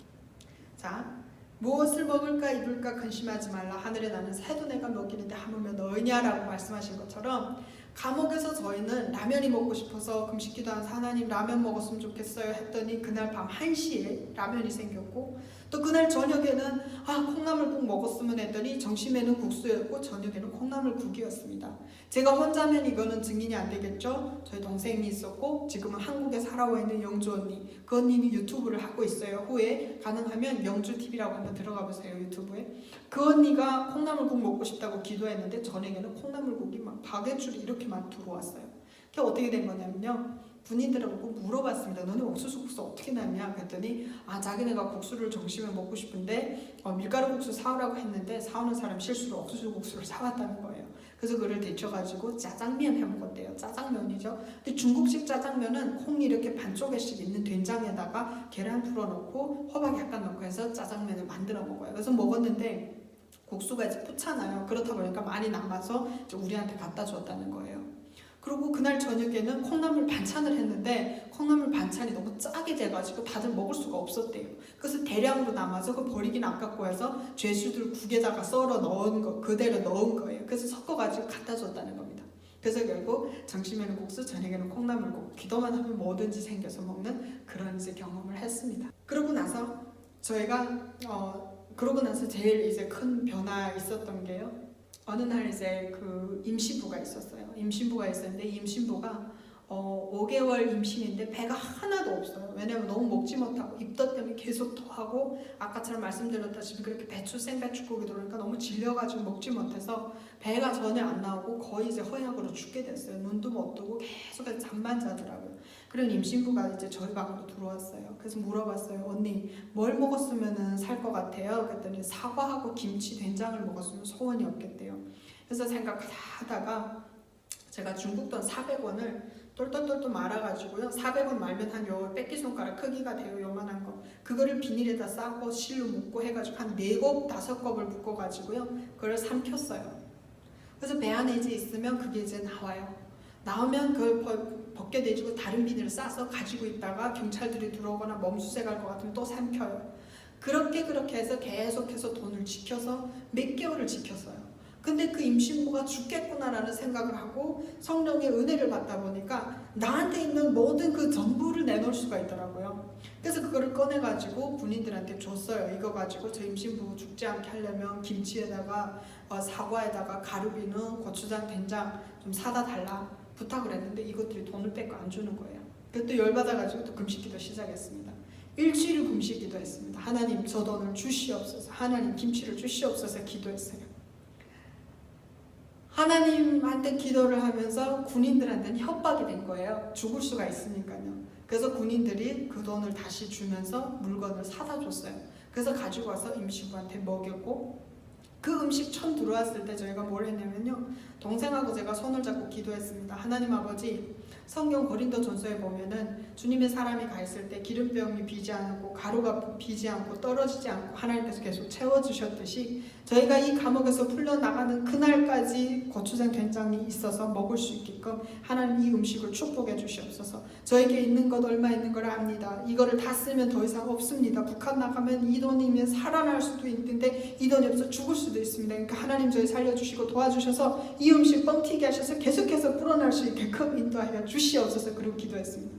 자, 무엇을 먹을까 입을까 근심하지 말라. 하늘에 나는 새도 내가 먹이는데 하물며 너희냐라고 말씀하신 것처럼 감옥에서 저희는 라면이 먹고 싶어서 금식기도하면서 하나님 라면 먹었으면 좋겠어요 했더니 그날 밤 1시에 라면이 생겼고 또 그날 저녁에는 콩나물국 먹었으면 했더니 점심에는 국수였고 저녁에는 콩나물국이었습니다. 제가 혼자면 이거는 증인이 안 되겠죠. 저희 동생이 있었고 지금은 한국에 살아와 있는 영주 언니, 그 언니는 유튜브를 하고 있어요. 후에 가능하면 영주TV라고 한번 들어가 보세요. 유튜브에. 그 언니가 콩나물국 먹고 싶다고 기도했는데 저녁에는 콩나물국이 막 바게줄이 이렇게 막 들어왔어요. 그게 어떻게 된 거냐면요. 군인들하고 물어봤습니다. 너네 옥수수 국수 어떻게 났냐? 그랬더니 자기네가 국수를 점심에 먹고 싶은데 밀가루 국수 사오라고 했는데 사오는 사람 실수로 옥수수 국수를 사왔다는 거예요. 그래서 그걸 데쳐가지고 짜장면 해먹었대요. 짜장면이죠. 근데 중국식 짜장면은 콩이 이렇게 반쪽에씩 있는 된장에다가 계란 풀어놓고 호박 약간 넣고 해서 짜장면을 만들어 먹어요. 그래서 먹었는데 국수가 이제 푸잖아요. 그렇다 보니까 많이 남아서 이제 우리한테 갖다 줬다는 거예요. 그리고 그날 저녁에는 콩나물 반찬을 했는데 콩나물 반찬이 너무 짜게 돼가지고 다들 먹을 수가 없었대요. 그래서 대량으로 남아서 그 버리긴 아깝고 해서 죄수들 국에다가 썰어 넣은 거 그대로 넣은 거예요. 그래서 섞어가지고 갖다 줬다는 겁니다. 그래서 결국 점심에는 국수, 저녁에는 콩나물국, 기도만 하면 뭐든지 생겨서 먹는 그런 이제 경험을 했습니다. 그러고 나서 저희가 그러고 나서 제일 이제 큰 변화 있었던 게요. 어느 날 이제 그 임신부가 있었어요. 임신부가 있었는데 이 임신부가 5개월 임신인데 배가 하나도 없어요. 왜냐면 너무 먹지 못하고 입덧 때문에 계속 토하고 아까처럼 말씀드렸다시피 그렇게 배추 생배추국이 들어오니까 너무 질려가지고 먹지 못해서 배가 전혀 안 나오고 거의 이제 허약으로 죽게 됐어요. 눈도 못 뜨고 계속해서 잠만 자더라고요. 그런 임신부가 이제 저희 방으로 들어왔어요. 그래서 물어봤어요. 언니 뭘 먹었으면 살 것 같아요? 그랬더니 사과하고 김치, 된장을 먹었으면 소원이 없겠대요. 그래서 생각하다가 제가 중국 돈 400원을 똘똘똘똘 말아가지고요. 400원 말면 한 요 뺏기손가락 크기가 돼요. 요만한 거. 그거를 비닐에다 싸고 실로 묶고 해가지고 한 4곱 5 kop을 묶어가지고요. 그걸 삼켰어요. 그래서 배 안에 이제 있으면 그게 이제 나와요. 나오면 그걸 벗겨내주고 다른 비닐을 싸서 가지고 있다가 경찰들이 들어오거나 멈수색 할 것 같으면 또 삼켜요. 그렇게 해서 계속해서 돈을 지켜서 몇 개월을 지켰어요. 근데 그 임신부가 죽겠구나라는 생각을 하고 성령의 은혜를 받다 보니까 나한테 있는 모든 그 전부를 내놓을 수가 있더라고요. 그래서 그거를 꺼내가지고 군인들한테 줬어요. 이거 가지고 저 임신부 죽지 않게 하려면 김치에다가 사과에다가 가루비누, 고추장, 된장 좀 사다 달라 부탁을 했는데 이것들이 돈을 뺏고 안 주는 거예요. 그때 열받아가지고 또 금식기도 시작했습니다. 일주일 금식기도 했습니다. 하나님 저 돈을 주시옵소서. 하나님 김치를 주시옵소서 기도했어요. 하나님한테 기도를 하면서 군인들한테는 협박이 된 거예요. 죽을 수가 있으니까요. 그래서 군인들이 그 돈을 다시 주면서 물건을 사다 줬어요. 그래서 가지고 와서 임신부한테 먹였고 그 음식 처음 들어왔을 때 저희가 뭘 했냐면요. 동생하고 제가 손을 잡고 기도했습니다. 하나님 아버지, 성경 고린도전서에 보면은 주님의 사람이 가 있을 때 기름병이 비지 않고 가루가 비지 않고 떨어지지 않고 하나님께서 계속 채워주셨듯이 저희가 이 감옥에서 풀려나가는 그날까지 고추장 된장이 있어서 먹을 수 있게끔 하나님 이 음식을 축복해 주시옵소서. 저에게 있는 것 얼마 있는 걸 압니다. 이거를 다 쓰면 더 이상 없습니다. 북한 나가면 이 돈이면 살아날 수도 있는데 이 돈이 없어 죽을 수도 있습니다. 그러니까 하나님 저희 살려주시고 도와주셔서 이 음식 뻥튀기 하셔서 계속해서 불어날 수 있게끔 인도하여 주시옵소서. 그리고 기도했습니다.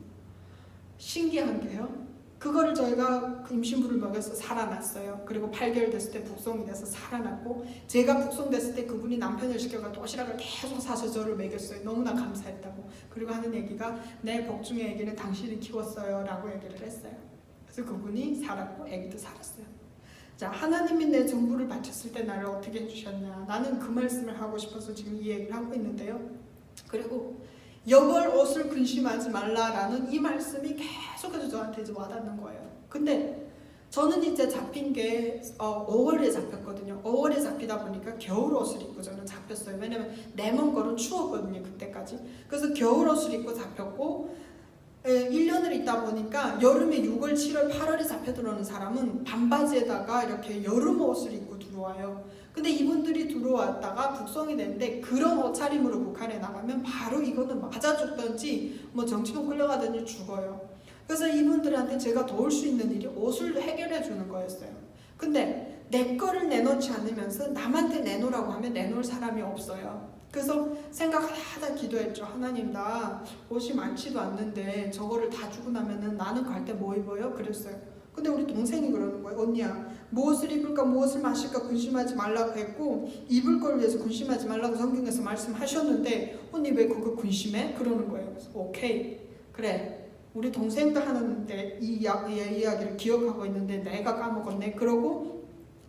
신기한 게요. 그거를 저희가 임신부를 먹여서 살아났어요. 그리고 8개월 됐을 때 북송이 돼서 살아났고 제가 북송됐을 때 그분이 남편을 시켜가 도시락을 계속 사서 저를 먹였어요. 너무나 감사했다고. 그리고 하는 얘기가 내 복중의 애기는 당신이 키웠어요 라고 얘기를 했어요. 그래서 그분이 살았고 애기도 살았어요. 자, 하나님이 내 전부를 바쳤을 때 나를 어떻게 해주셨냐. 나는 그 말씀을 하고 싶어서 지금 이 얘기를 하고 있는데요. 그리고 여벌 옷을 근심하지 말라라는 이 말씀이 계속해서 저한테 이제 와닿는 거예요. 근데 저는 이제 잡힌 게 5월에 잡혔거든요. 5월에 잡히다 보니까 겨울 옷을 입고 저는 잡혔어요. 왜냐면 내몽골은 추웠거든요. 그때까지. 그래서 겨울 옷을 입고 잡혔고 1년을 있다 보니까 여름에 6월, 7월, 8월에 잡혀 들어오는 사람은 반바지에다가 이렇게 여름 옷을 입고 들어와요. 근데 이분들이 들어왔다가 북송이 되는데 그런 옷차림으로 북한에 나가면 바로 이거는 맞아 죽든지 뭐 정치범 끌려가든지 죽어요. 그래서 이분들한테 제가 도울 수 있는 일이 옷을 해결해 주는 거였어요. 근데 내 거를 내놓지 않으면서 남한테 내놓으라고 하면 내놓을 사람이 없어요. 그래서 생각하다 기도했죠. 하나님 나 옷이 많지도 않는데 저거를 다 주고 나면은 나는 갈 때 뭐 입어요? 그랬어요. 근데 우리 동생이 그러는 거예요. 언니야 무엇을 입을까 무엇을 마실까 근심하지 말라고 했고 입을 걸 위해서 근심하지 말라고 성경에서 말씀하셨는데 언니 왜 그거 근심해? 그러는 거예요. 그래서 오케이 그래 우리 동생도 하는데 이 이야기를 기억하고 있는데 내가 까먹었네. 그러고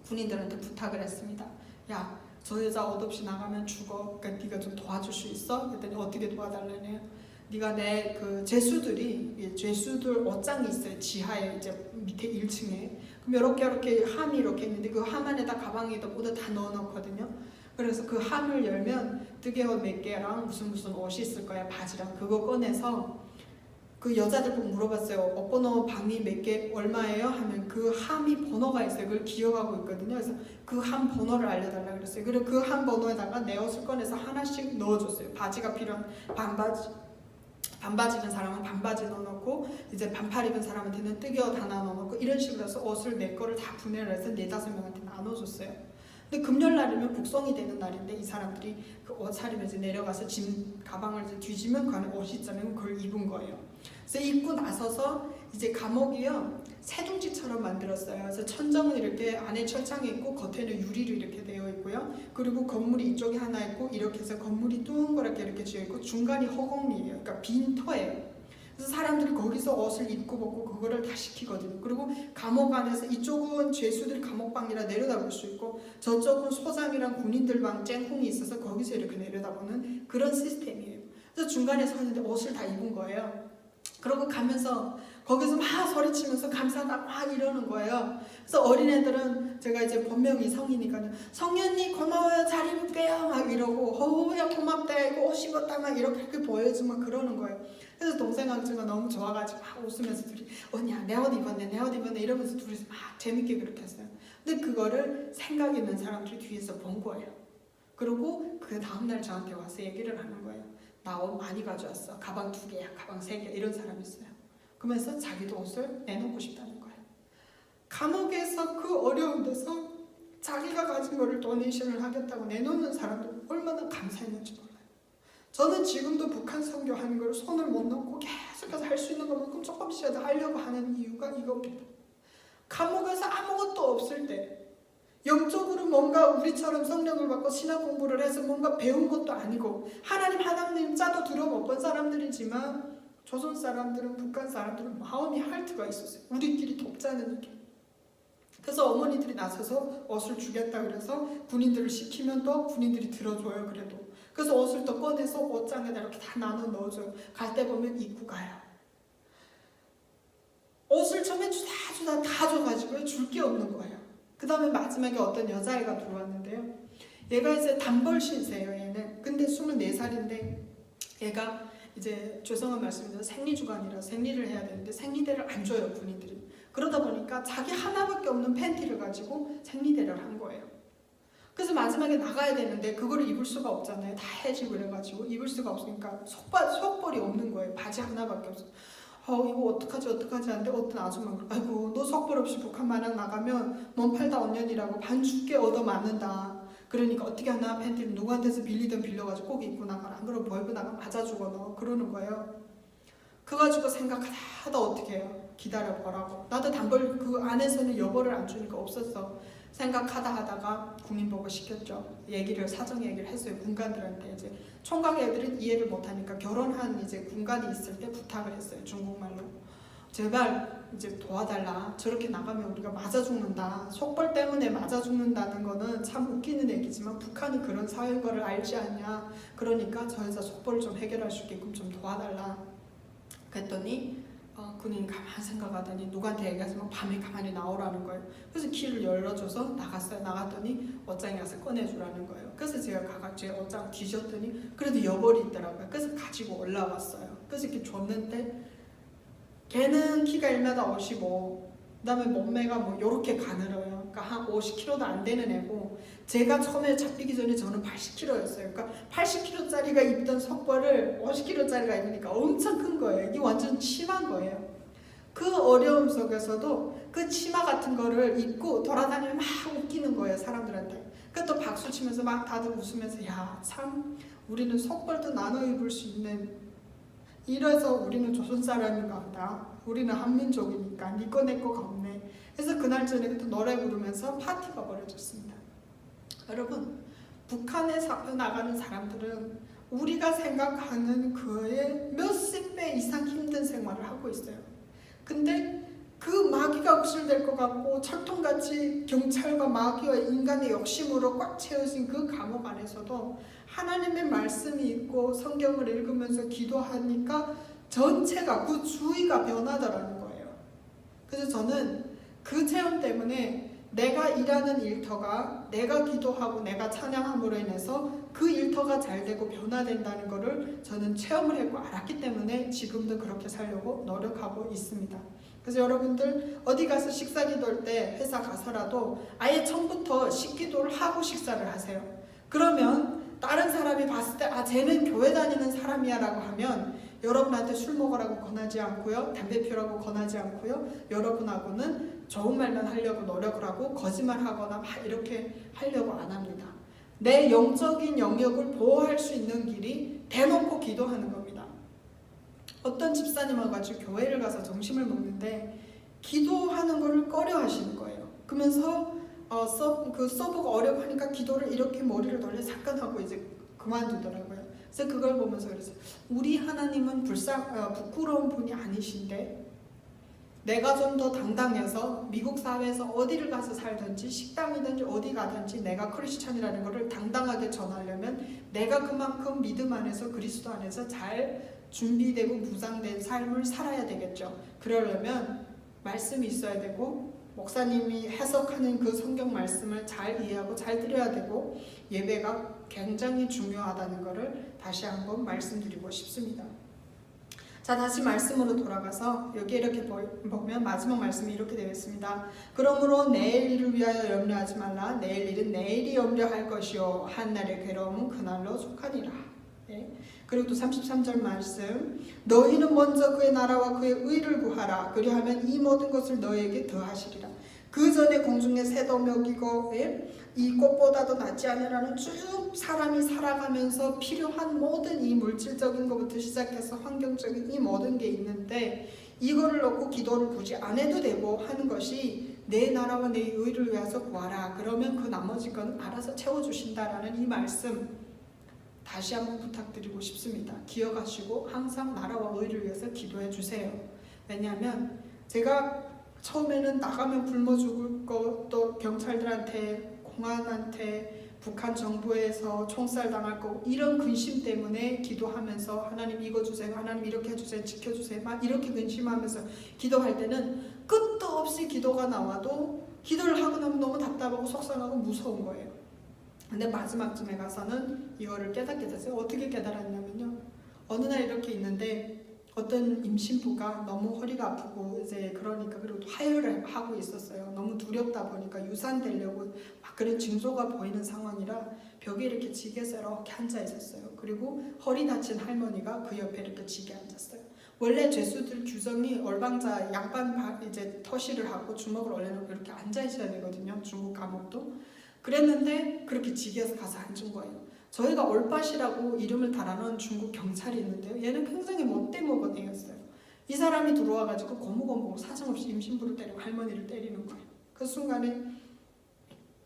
군인들한테 부탁을 했습니다. 야 저 여자 옷없이 나가면 죽어. 그러니까 네가 좀 도와줄 수 있어? 그랬더니 어떻게 도와달라네요. 네가 내 그 죄수들 옷장이 있어요. 지하에 이제 밑에 1층에. 그럼 이렇게 함이 이렇게 있는데 그 함 안에다 가방에다 모두 다 넣어놓거든요. 그래서 그 함을 열면 뜨개옷 몇 개랑 무슨 옷이 있을 거야. 바지랑 그거 꺼내서 그 여자들 보고 물어봤어요. 옷 번호 방이 몇 개 얼마예요? 하면 그 함이 번호가 있어요. 그걸 기억하고 있거든요. 그래서 그 함 번호를 알려달라고 그랬어요. 그리고 그 함 번호에다가 내 옷을 꺼내서 하나씩 넣어줬어요. 바지가 필요한 반바지 입은 사람은 반바지 넣어놓고 이제 반팔 입은 사람한테는 뜨개옷 하나 넣어놓고 이런 식으로 해서 옷을 내 거를 다 분해를 해서 4-5명한테 나눠줬어요. 근데 금요일날이면 북송이 되는 날인데 이 사람들이 그 옷차림에 이제 내려가서 짐 가방을 이제 뒤지면 그 안에 옷이 있잖아요. 그걸 입은 거예요. 그래서 입고 나서서 이제 감옥이요 새둥지처럼 만들었어요. 그래서 천정은 이렇게 안에 철창이 있고 겉에는 유리로 이렇게 되어 있고요. 그리고 건물이 이쪽에 하나 있고 이렇게 해서 건물이 둥그렇게 이렇게 지어 있고 중간이 허공이에요. 그러니까 빈 터예요. 그래서 사람들이 거기서 옷을 입고 벗고 그거를 다 시키거든요. 그리고 감옥 안에서 이쪽은 죄수들 감옥방이라 내려다볼 수 있고 저쪽은 소장이랑 군인들 방 쨍콩이 있어서 거기서 이렇게 내려다보는 그런 시스템이에요. 그래서 중간에 서 있는데 옷을 다 입은 거예요. 그러고 가면서 거기서 막 소리치면서 감사하다 막 이러는 거예요. 그래서 어린애들은 제가 이제 본명이 성이니까요. 성년님 고마워요. 잘 입을게요. 막 이러고 야 고맙다. 이거 옷 입었다. 막 이렇게 보여주면 그러는 거예요. 그래서 동생 강주가 너무 좋아가지고 막 웃으면서 둘이 언니야 내 옷 입었네 내 옷 입었네 이러면서 둘이서 막 재밌게 그렇게 했어요. 근데 그거를 생각 있는 사람들이 뒤에서 본 거예요. 그리고 그 다음날 저한테 와서 얘기를 하는 거예요. 나 옷 많이 가져왔어. 가방 2개야 가방 3개 이런 사람이 있어요. 그러면서 자기도 옷을 내놓고 싶다는 거예요. 감옥에서 그 어려운 데서 자기가 가진 거를 도네이션을 하겠다고 내놓는 사람들 얼마나 감사했는지 몰라요. 저는 지금도 북한 선교하는 걸 손을 못 놓고 계속해서 할 수 있는 것만큼 조금씩이라도 하려고 하는 이유가 이겁니다. 감옥에서 아무것도 없을 때 영적으로 뭔가 우리처럼 성령을 받고 신학 공부를 해서 뭔가 배운 것도 아니고 하나님 짜도 들어 못 본 사람들이지만 조선 사람들은 북한 사람들은 마음이 할트가 있었어요. 우리끼리 돕자는 게. 그래서 어머니들이 나서서 옷을 주겠다 그래서 군인들을 시키면 또 군인들이 들어줘요. 그래도 그래서 옷을 또 꺼내서 옷장에다 이렇게 다 나눠 넣어줘요. 갈 때 보면 입고 가요. 옷을 처음에 주다 다 줘가지고 줄 게 없는 거예요. 그 다음에 마지막에 어떤 여자애가 들어왔는데요. 얘가 이제 단벌 신세예요. 얘는 근데 24살인데 얘가 이제 죄송한 말씀인데 생리주간이라 생리를 해야 되는데 생리대를 안 줘요 군인들이. 그러다 보니까 자기 하나밖에 없는 팬티를 가지고 생리대를 한 거예요. 그래서 마지막에 나가야 되는데 그걸 입을 수가 없잖아요. 다 해지고 그래가지고 입을 수가 없으니까 속벌이 없는 거예요. 바지 하나밖에 없어. 이거 어떡하지 하는데 어떤 아줌마가 아이고 너 속벌 없이 북한 마냥 나가면 넌 팔다 언년이라고 반 죽게 얻어맞는다. 그러니까 어떻게 하나 팬티를 누구한테서 빌리든 빌려가지고 꼭 입고 나가라. 안 그러면 벌금 나가 맞아 죽어 너. 그러는 거예요. 그거 가지고 생각하다 어떻게 해요? 기다려보라고. 나도 단벌 그 안에서는 여벌을 안 주니까 없었어. 생각하다 하다가 군인보고 시켰죠. 사정 얘기를 했어요. 군관들한테. 이제 총각 애들은 이해를 못하니까 결혼한 이제 군관이 있을 때 부탁을 했어요. 중국말로. 제발 이제 도와달라. 저렇게 나가면 우리가 맞아 죽는다. 속벌 때문에 맞아 죽는다는 거는 참 웃기는 얘기지만 북한이 그런 사회인 거를 알지 않냐. 그러니까 저 여자 속벌을 좀 해결할 수 있게끔 좀 도와달라. 그랬더니 군인이 가만히 생각하더니 누구한테 얘기하면 밤에 가만히 나오라는 거예요. 그래서 키를 열어줘서 나갔어요. 나갔더니 옷장에 가서 꺼내주라는 거예요. 그래서 제가 가가지고 옷장 뒤졌더니 그래도 여벌이 있더라고요. 그래서 가지고 올라왔어요. 그래서 이렇게 줬는데 걔는 키가 1m 55, 그 다음에 몸매가 뭐 요렇게 가늘어요. 그러니까 한 50kg도 안 되는 애고 제가 처음에 잡히기 전에 저는 80kg였어요. 그러니까 80kg짜리가 입던 속벌을 50kg짜리가 입으니까 엄청 큰 거예요. 이게 완전 심한 거예요. 그 어려움 속에서도 그 치마 같은 거를 입고 돌아다니면 막 웃기는 거예요. 사람들한테. 그또 박수 치면서 막 다들 웃으면서 야 참 우리는 속벌도 나눠 입을 수 있는 이래서 우리는 조선 사람인가 보다. 우리는 한민족이니까 니꺼 내꺼가 없네. 그래서 그날 저녁에 노래 부르면서 파티가 벌어졌습니다. 여러분 북한에 나가는 사람들은 우리가 생각하는 그의 몇십 배 이상 힘든 생활을 하고 있어요. 근데 그 마귀가 흡수될 것 같고 철통같이 경찰과 마귀와 인간의 욕심으로 꽉 채워진 그 감옥 안에서도 하나님의 말씀이 있고 성경을 읽으면서 기도하니까 전체가 그 주위가 변하더라는 거예요. 그래서 저는 그 체험 때문에 내가 일하는 일터가 내가 기도하고 내가 찬양함으로 인해서 그 일터가 잘 되고 변화된다는 것을 저는 체험을 했고 알았기 때문에 지금도 그렇게 살려고 노력하고 있습니다. 그래서 여러분들 어디 가서 식사 기도할 때 회사 가서라도 아예 처음부터 식기도를 하고 식사를 하세요. 그러면 다른 사람이 봤을 때 쟤는 교회 다니는 사람이야 라고 하면 여러분한테 술 먹으라고 권하지 않고요. 담배 피우라고 권하지 않고요. 여러분하고는 좋은 말만 하려고 노력을 하고 거짓말하거나 막 이렇게 하려고 안 합니다. 내 영적인 영역을 보호할 수 있는 길이 대놓고 기도하는 겁니다. 어떤 집사님 와가지고 교회를 가서 점심을 먹는데 기도하는 걸 꺼려 하시는 거예요. 그러면서 써보고 어려고 하니까 기도를 이렇게 머리를 돌려 잠깐 하고 이제 그만두더라고요. 그래서 그걸 보면서 그랬어요. 우리 하나님은 부끄러운 분이 아니신데 내가 좀 더 당당해서 미국 사회에서 어디를 가서 살든지 식당이든지 어디 가든지 내가 크리스찬이라는 것을 당당하게 전하려면 내가 그만큼 믿음 안에서 그리스도 안에서 잘 준비되고 무장된 삶을 살아야 되겠죠. 그러려면 말씀이 있어야 되고 목사님이 해석하는 그 성경 말씀을 잘 이해하고 잘 들어야 되고 예배가 굉장히 중요하다는 것을 다시 한번 말씀드리고 싶습니다. 자, 다시 말씀으로 돌아가서 여기 이렇게 보면 마지막 말씀이 이렇게 되어 있습니다. 그러므로 내일 일을 위하여 염려하지 말라. 내일 일은 내일이 염려할 것이요 한날의 괴로움은 그날로 속하니라. 네. 그리고 또 33절 말씀, 너희는 먼저 그의 나라와 그의 의를 구하라. 그리하면 이 모든 것을 너희에게 더하시리라. 그 전에 공중의 새도 먹이고 이 꽃보다도 낫지 않으라는 쭉 사람이 살아가면서 필요한 모든 이 물질적인 것부터 시작해서 환경적인 이 모든 게 있는데 이거를 놓고 기도를 굳이 안 해도 되고 하는 것이 내 나라와 내 의를 위해서 구하라. 그러면 그 나머지 건 알아서 채워주신다라는 이 말씀 다시 한번 부탁드리고 싶습니다. 기억하시고 항상 나라와 의를 위해서 기도해 주세요. 왜냐하면 제가 처음에는 나가면 굶어 죽을 거, 또 경찰들한테, 공안한테, 북한 정부에서 총살 당할 거 이런 근심 때문에 기도하면서 하나님 이거 주세요, 하나님 이렇게 해주세요, 지켜주세요 막 이렇게 근심하면서 기도할 때는 끝도 없이 기도가 나와도 기도를 하고 나면 너무 답답하고 속상하고 무서운 거예요. 근데 마지막쯤에 가서는 이거를 깨닫게 됐어요. 어떻게 깨달았냐면요, 어느 날 이렇게 있는데 어떤 임신부가 너무 허리가 아프고 이제 그러니까 그리고 하혈을 하고 있었어요. 너무 두렵다 보니까 유산되려고 막 그런 징조가 보이는 상황이라 벽에 이렇게 지게서 이렇게 앉아 있었어요. 그리고 허리 다친 할머니가 그 옆에 이렇게 지게 앉았어요. 원래 죄수들 규정이 얼방자 양반 이제 터시를 하고 주먹을 올려놓고 이렇게 앉아 있어야 되거든요. 중국 감옥도. 그랬는데 그렇게 지게에서 가서 앉은 거예요. 저희가 올빠시라고 이름을 달아놓은 중국 경찰이 있는데요. 얘는 굉장히 못돼먹은 애였어요. 이 사람이 들어와가지고 고무고무 사정없이 임신부를 때리고 할머니를 때리는 거예요. 그 순간에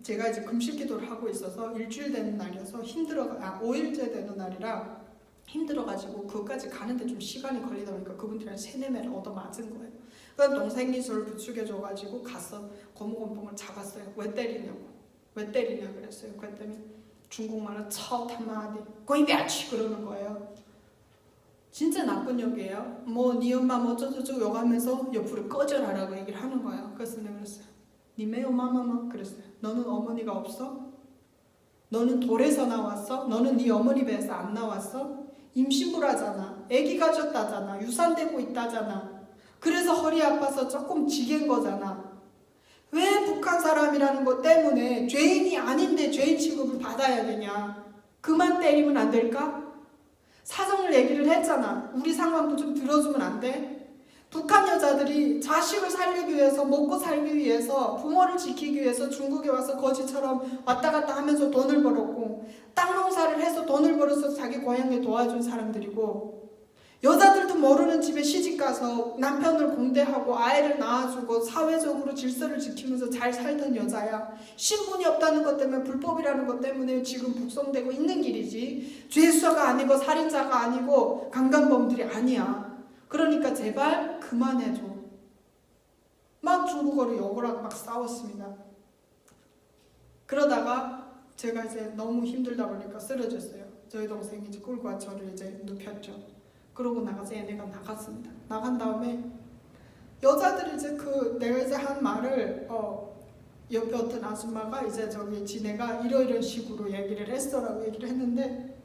제가 이제 금식기도를 하고 있어서 일주일 되는 날이어서 5일째 되는 날이라 힘들어가지고 그것까지 가는데 좀 시간이 걸리다 보니까 그분들이랑 세네매를 얻어맞은 거예요. 그럼 동생이 저를 부축해줘가지고 가서 고무고무를 잡았어요. 왜 때리냐 그랬어요. 그랬더니 중국말로 처탄마디 꼬이비아치 그러는 거예요. 진짜 나쁜 욕이에요. 네 엄마 어쩌저쩌고 욕하면서 옆으로 꺼져라라고 얘기를 하는 거예요. 그래서 내가 그랬어요. 니메 엄마마마 그랬어요. 너는 어머니가 없어? 너는 돌에서 나왔어? 너는 네 어머니 배에서 안 나왔어? 임신부라잖아. 아기 가졌다잖아. 유산되고 있다잖아. 그래서 허리 아파서 조금 지겐 거잖아. 왜 북한 사람이라는 것 때문에 죄인이 아닌데 죄인 취급을 받아야 되냐? 그만 때리면 안 될까? 사정을 얘기를 했잖아. 우리 상황도 좀 들어주면 안 돼? 북한 여자들이 자식을 살리기 위해서, 먹고 살기 위해서, 부모를 지키기 위해서 중국에 와서 거지처럼 왔다 갔다 하면서 돈을 벌었고 땅 농사를 해서 돈을 벌어서 자기 고향에 도와준 사람들이고 여자들도 모르는 집에 시집가서 남편을 공대하고 아이를 낳아주고 사회적으로 질서를 지키면서 잘 살던 여자야. 신분이 없다는 것 때문에, 불법이라는 것 때문에 지금 북송되고 있는 길이지 죄수가 아니고 살인자가 아니고 강간범들이 아니야. 그러니까 제발 그만해줘. 막 중국어로 욕을 하고 막 싸웠습니다. 그러다가 제가 이제 너무 힘들다 보니까 쓰러졌어요. 저희 동생이 이제 끌고 와 저를 이제 눕혔죠. 그러고 나가서 얘네가 나갔습니다. 나간 다음에 여자들이 이제 내가 이제 한 말을 옆에 어떤 아줌마가 이제 지네가 이런 식으로 얘기를 했어라고 얘기를 했는데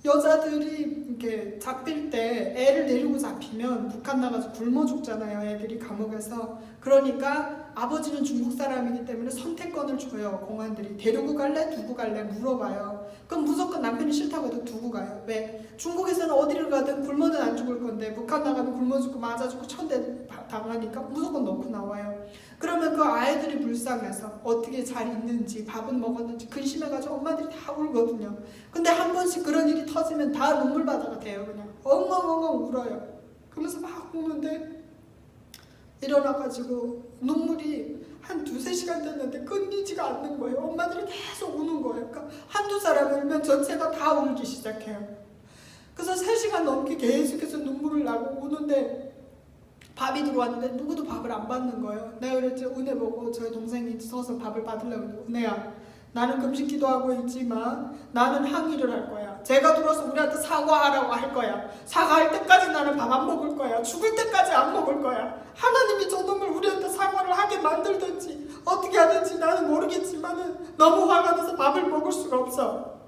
여자들이 이렇게 잡힐 때 애를 데리고 잡히면 북한 나가서 굶어 죽잖아요. 애들이 감옥에서. 그러니까 아버지는 중국 사람이기 때문에 선택권을 줘요. 공안들이. 데리고 갈래? 두고 갈래? 물어봐요. 그럼 무조건 남편이 싫다고 해도 두고 가요. 왜? 중국에서는 어디를 가든 굶어는 안 죽을 건데 북한 나가면 굶어 죽고 맞아 죽고 천대 당하니까 무조건 넣고 나와요. 그러면 그 아이들이 불쌍해서 어떻게 잘 있는지 밥은 먹었는지 근심해가지고 엄마들이 다 울거든요. 근데 한 번씩 그런 일이 터지면 다 눈물바다가 돼요. 그냥 엉엉엉엉 울어요. 그러면서 막 우는데 일어나가지고 눈물이 한 2-3시간 됐는데 끊이지가 않는 거예요. 엄마들이 계속 우는 거예요. 그러니까 한두 사람 울면 전체가 다 울기 시작해요. 그래서 3시간 넘게 계속해서 눈물을 나고 우는데 밥이 들어왔는데 누구도 밥을 안 받는 거예요. 내가 그랬죠. 은혜 보고 저희 동생이 서서 밥을 받으려고 했는데, 은혜야, 나는 금식 기도하고 있지만 나는 항의를 할 거야. 제가 들어서 우리한테 사과하라고 할 거야. 사과할 때까지 나는 밥 안 먹을 거야. 죽을 때까지 안 먹을 거야. 하나님이 저놈을 우리한테 사과를 하게 만들든지 어떻게 하든지 나는 모르겠지만은 너무 화가 나서 밥을 먹을 수가 없어.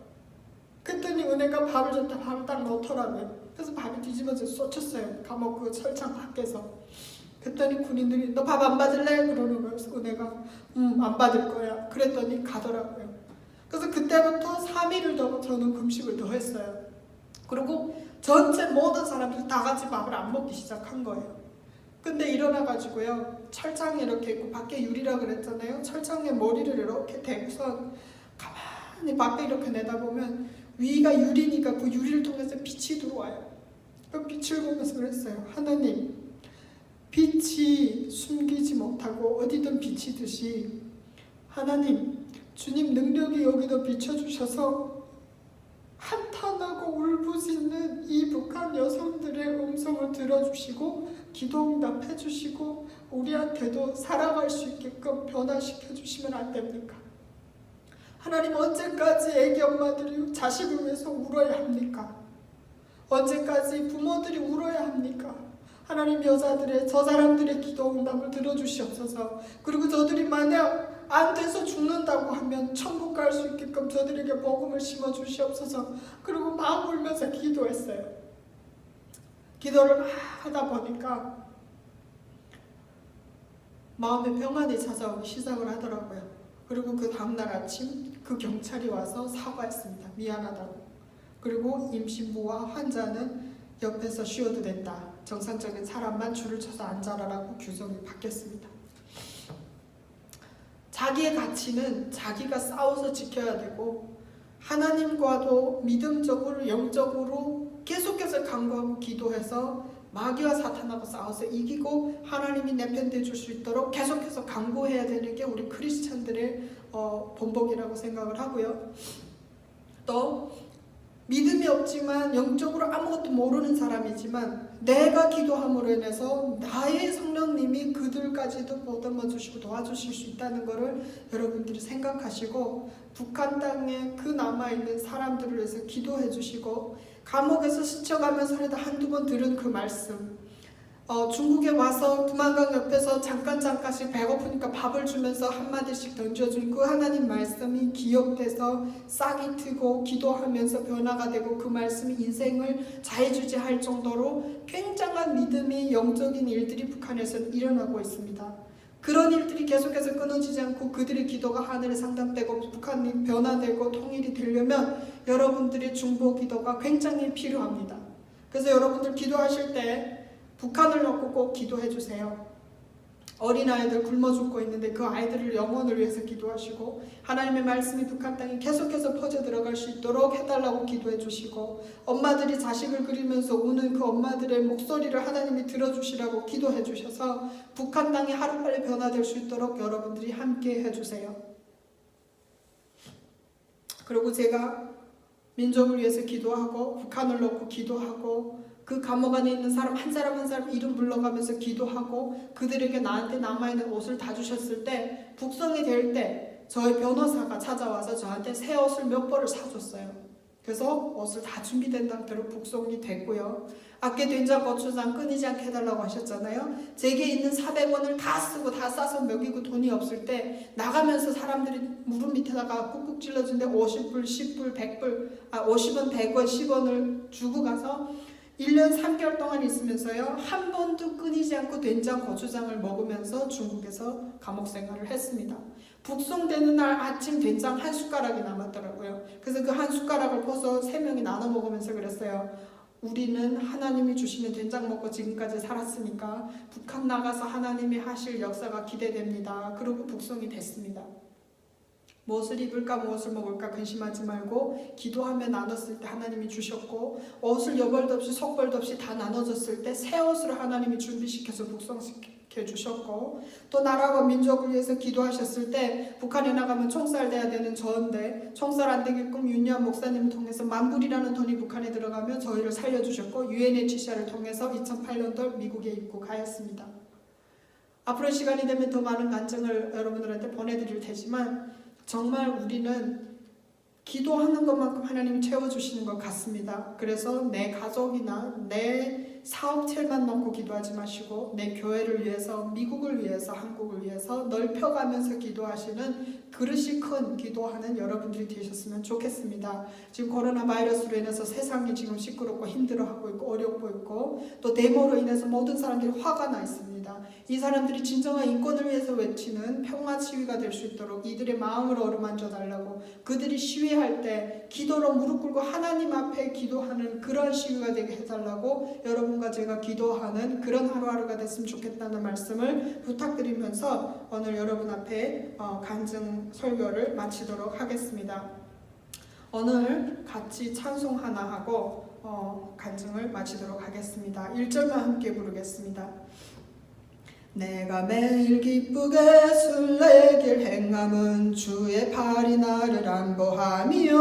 그랬더니 은혜가 밥을 줬다 밥을 딱 넣더라고요. 그래서 밥이 뒤집어져 쏟쳤어요. 감옥 그 철창 밖에서. 그랬더니 군인들이 너 밥 안 받을래? 그러는 거예요. 그래서 은혜가 안 받을 거야. 그랬더니 가더라고요. 그래서 그때부터 3일을 더 저는 금식을 더 했어요. 그리고 전체 모든 사람들이 다 같이 밥을 안 먹기 시작한 거예요. 근데 일어나가지고요. 철창이 이렇게 있고 밖에 유리라 그랬잖아요. 철창에 머리를 이렇게 대고선 가만히 밖에 이렇게 내다보면 위가 유리니까 그 유리를 통해서 빛이 들어와요. 그 빛을 보면서 그랬어요. 하나님, 빛이 숨기지 못하고 어디든 비치듯이 하나님, 주님 능력이 여기도 비춰주셔서 한탄하고 울부짖는 이 북한 여성들의 음성을 들어주시고 기도 응답해 주시고 우리한테도 살아갈 수 있게끔 변화시켜 주시면 안 됩니까? 하나님, 언제까지 애기 엄마들이 자식을 위해서 울어야 합니까? 언제까지 부모들이 울어야 합니까? 하나님, 여자들의 저 사람들의 기도 응답을 들어주시옵소서. 그리고 저들이 만약 안 돼서 죽는다고 하면 천국 갈 수 있게끔 저들에게 복음을 심어 주시옵소서. 그리고 막 울면서 기도했어요. 기도를 막 하다 보니까 마음의 평안이 찾아오기 시작을 하더라고요. 그리고 그 다음날 아침 그 경찰이 와서 사과했습니다. 미안하다고. 그리고 임신부와 환자는 옆에서 쉬어도 된다. 정상적인 사람만 줄을 쳐서 앉아라라고 규정이 바뀌었습니다. 자기의 가치는 자기가 싸워서 지켜야 되고 하나님과도 믿음적으로 영적으로 계속해서 간구하고 기도해서 마귀와 사탄하고 싸워서 이기고 하나님이 내 편 돼줄 수 있도록 계속해서 간구해야 되는 게 우리 크리스찬들의 본보기라고 생각을 하고요. 또 믿음이 없지만 영적으로 아무것도 모르는 사람이지만 내가 기도함으로 인해서 나의 성령님이 그들까지도 보듬어 주시고 도와주실 수 있다는 것을 여러분들이 생각하시고 북한 땅에 그 남아있는 사람들을 위해서 기도해 주시고 감옥에서 스쳐가면서 해도 한두 번 들은 그 말씀, 중국에 와서 두만강 옆에서 잠깐씩 배고프니까 밥을 주면서 한마디씩 던져준 그 하나님 말씀이 기억돼서 싹이 트고 기도하면서 변화가 되고 그 말씀이 인생을 자해주지할 정도로 굉장한 믿음이 영적인 일들이 북한에서는 일어나고 있습니다. 그런 일들이 계속해서 끊어지지 않고 그들의 기도가 하늘에 상담되고 북한이 변화되고 통일이 되려면 여러분들의 중보 기도가 굉장히 필요합니다. 그래서 여러분들 기도하실 때 북한을 놓고 꼭 기도해 주세요. 어린아이들 굶어 죽고 있는데 그 아이들을 영혼을 위해서 기도하시고 하나님의 말씀이 북한 땅에 계속해서 퍼져 들어갈 수 있도록 해달라고 기도해 주시고 엄마들이 자식을 그리면서 우는 그 엄마들의 목소리를 하나님이 들어주시라고 기도해 주셔서 북한 땅이 하루빨리 변화될 수 있도록 여러분들이 함께 해주세요. 그리고 제가 민족을 위해서 기도하고 북한을 놓고 기도하고 그 감옥 안에 있는 사람 한 사람 이름 불러가면서 기도하고 그들에게 나한테 남아있는 옷을 다 주셨을 때 북송이 될 때 저희 변호사가 찾아와서 저한테 새 옷을 몇 벌을 사줬어요. 그래서 옷을 다 준비된 상태로 북송이 됐고요. 아껴 된장 고추장 끊이지 않게 해달라고 하셨잖아요. 제게 있는 400원을 다 쓰고 다 싸서 먹이고 돈이 없을 때 나가면서 사람들이 무릎 밑에다가 꾹꾹 찔러준데 50불, 10불, 100불 50원, 100원, 10원을 주고 가서 1년 3개월 동안 있으면서요 한 번도 끊이지 않고 된장 고추장을 먹으면서 중국에서 감옥 생활을 했습니다. 북송되는 날 아침 된장 한 숟가락이 남았더라고요. 그래서 그 한 숟가락을 퍼서 3명이 나눠 먹으면서 그랬어요. 우리는 하나님이 주시는 된장 먹고 지금까지 살았으니까 북한 나가서 하나님이 하실 역사가 기대됩니다. 그리고 북송이 됐습니다. 무엇을 입을까 무엇을 먹을까 근심하지 말고 기도하며 나눴을 때 하나님이 주셨고, 옷을 여벌도 없이 속벌도 없이 다 나눠줬을 때 새 옷으로 하나님이 준비시켜서 북성시켜 주셨고, 또 나라와 민족을 위해서 기도하셨을 때 북한에 나가면 총살돼야 되는 저인데 총살 안 되게끔 윤여한 목사님을 통해서 만불이라는 돈이 북한에 들어가며 저희를 살려주셨고, UNHCR을 통해서 2008년도 미국에 입국하였습니다. 앞으로 시간이 되면 더 많은 간증을 여러분들한테 보내드릴 테지만 정말 우리는 기도하는 것만큼 하나님이 채워주시는 것 같습니다. 그래서 내 가족이나 내 사업체만 놓고 기도하지 마시고 내 교회를 위해서, 미국을 위해서, 한국을 위해서 넓혀가면서 기도하시는 그릇이 큰 기도하는 여러분들이 되셨으면 좋겠습니다. 지금 코로나 바이러스로 인해서 세상이 지금 시끄럽고 힘들어하고 있고 어렵고 있고, 또 데모로 인해서 모든 사람들이 화가 나 있습니다. 이 사람들이 진정한 인권을 위해서 외치는 평화 시위가 될 수 있도록 이들의 마음을 어루만져 달라고, 그들이 시위할 때 기도로 무릎 꿇고 하나님 앞에 기도하는 그런 시위가 되게 해달라고 여러분과 제가 기도하는 그런 하루하루가 됐으면 좋겠다는 말씀을 부탁드리면서 오늘 여러분 앞에 간증 설교를 마치도록 하겠습니다. 오늘 같이 찬송 하나 하고 간증을 마치도록 하겠습니다. 1절만 함께 부르겠습니다. 내가 매일 기쁘게 순례길 행함은 주의 팔이 나를 안보함이요,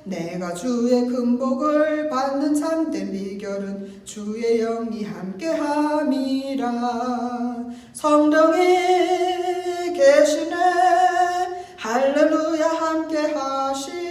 내가 주의 큰 복을 받는 참된 비결은 주의 영이 함께함이라. 성령이 계시네 할렐루야 함께하시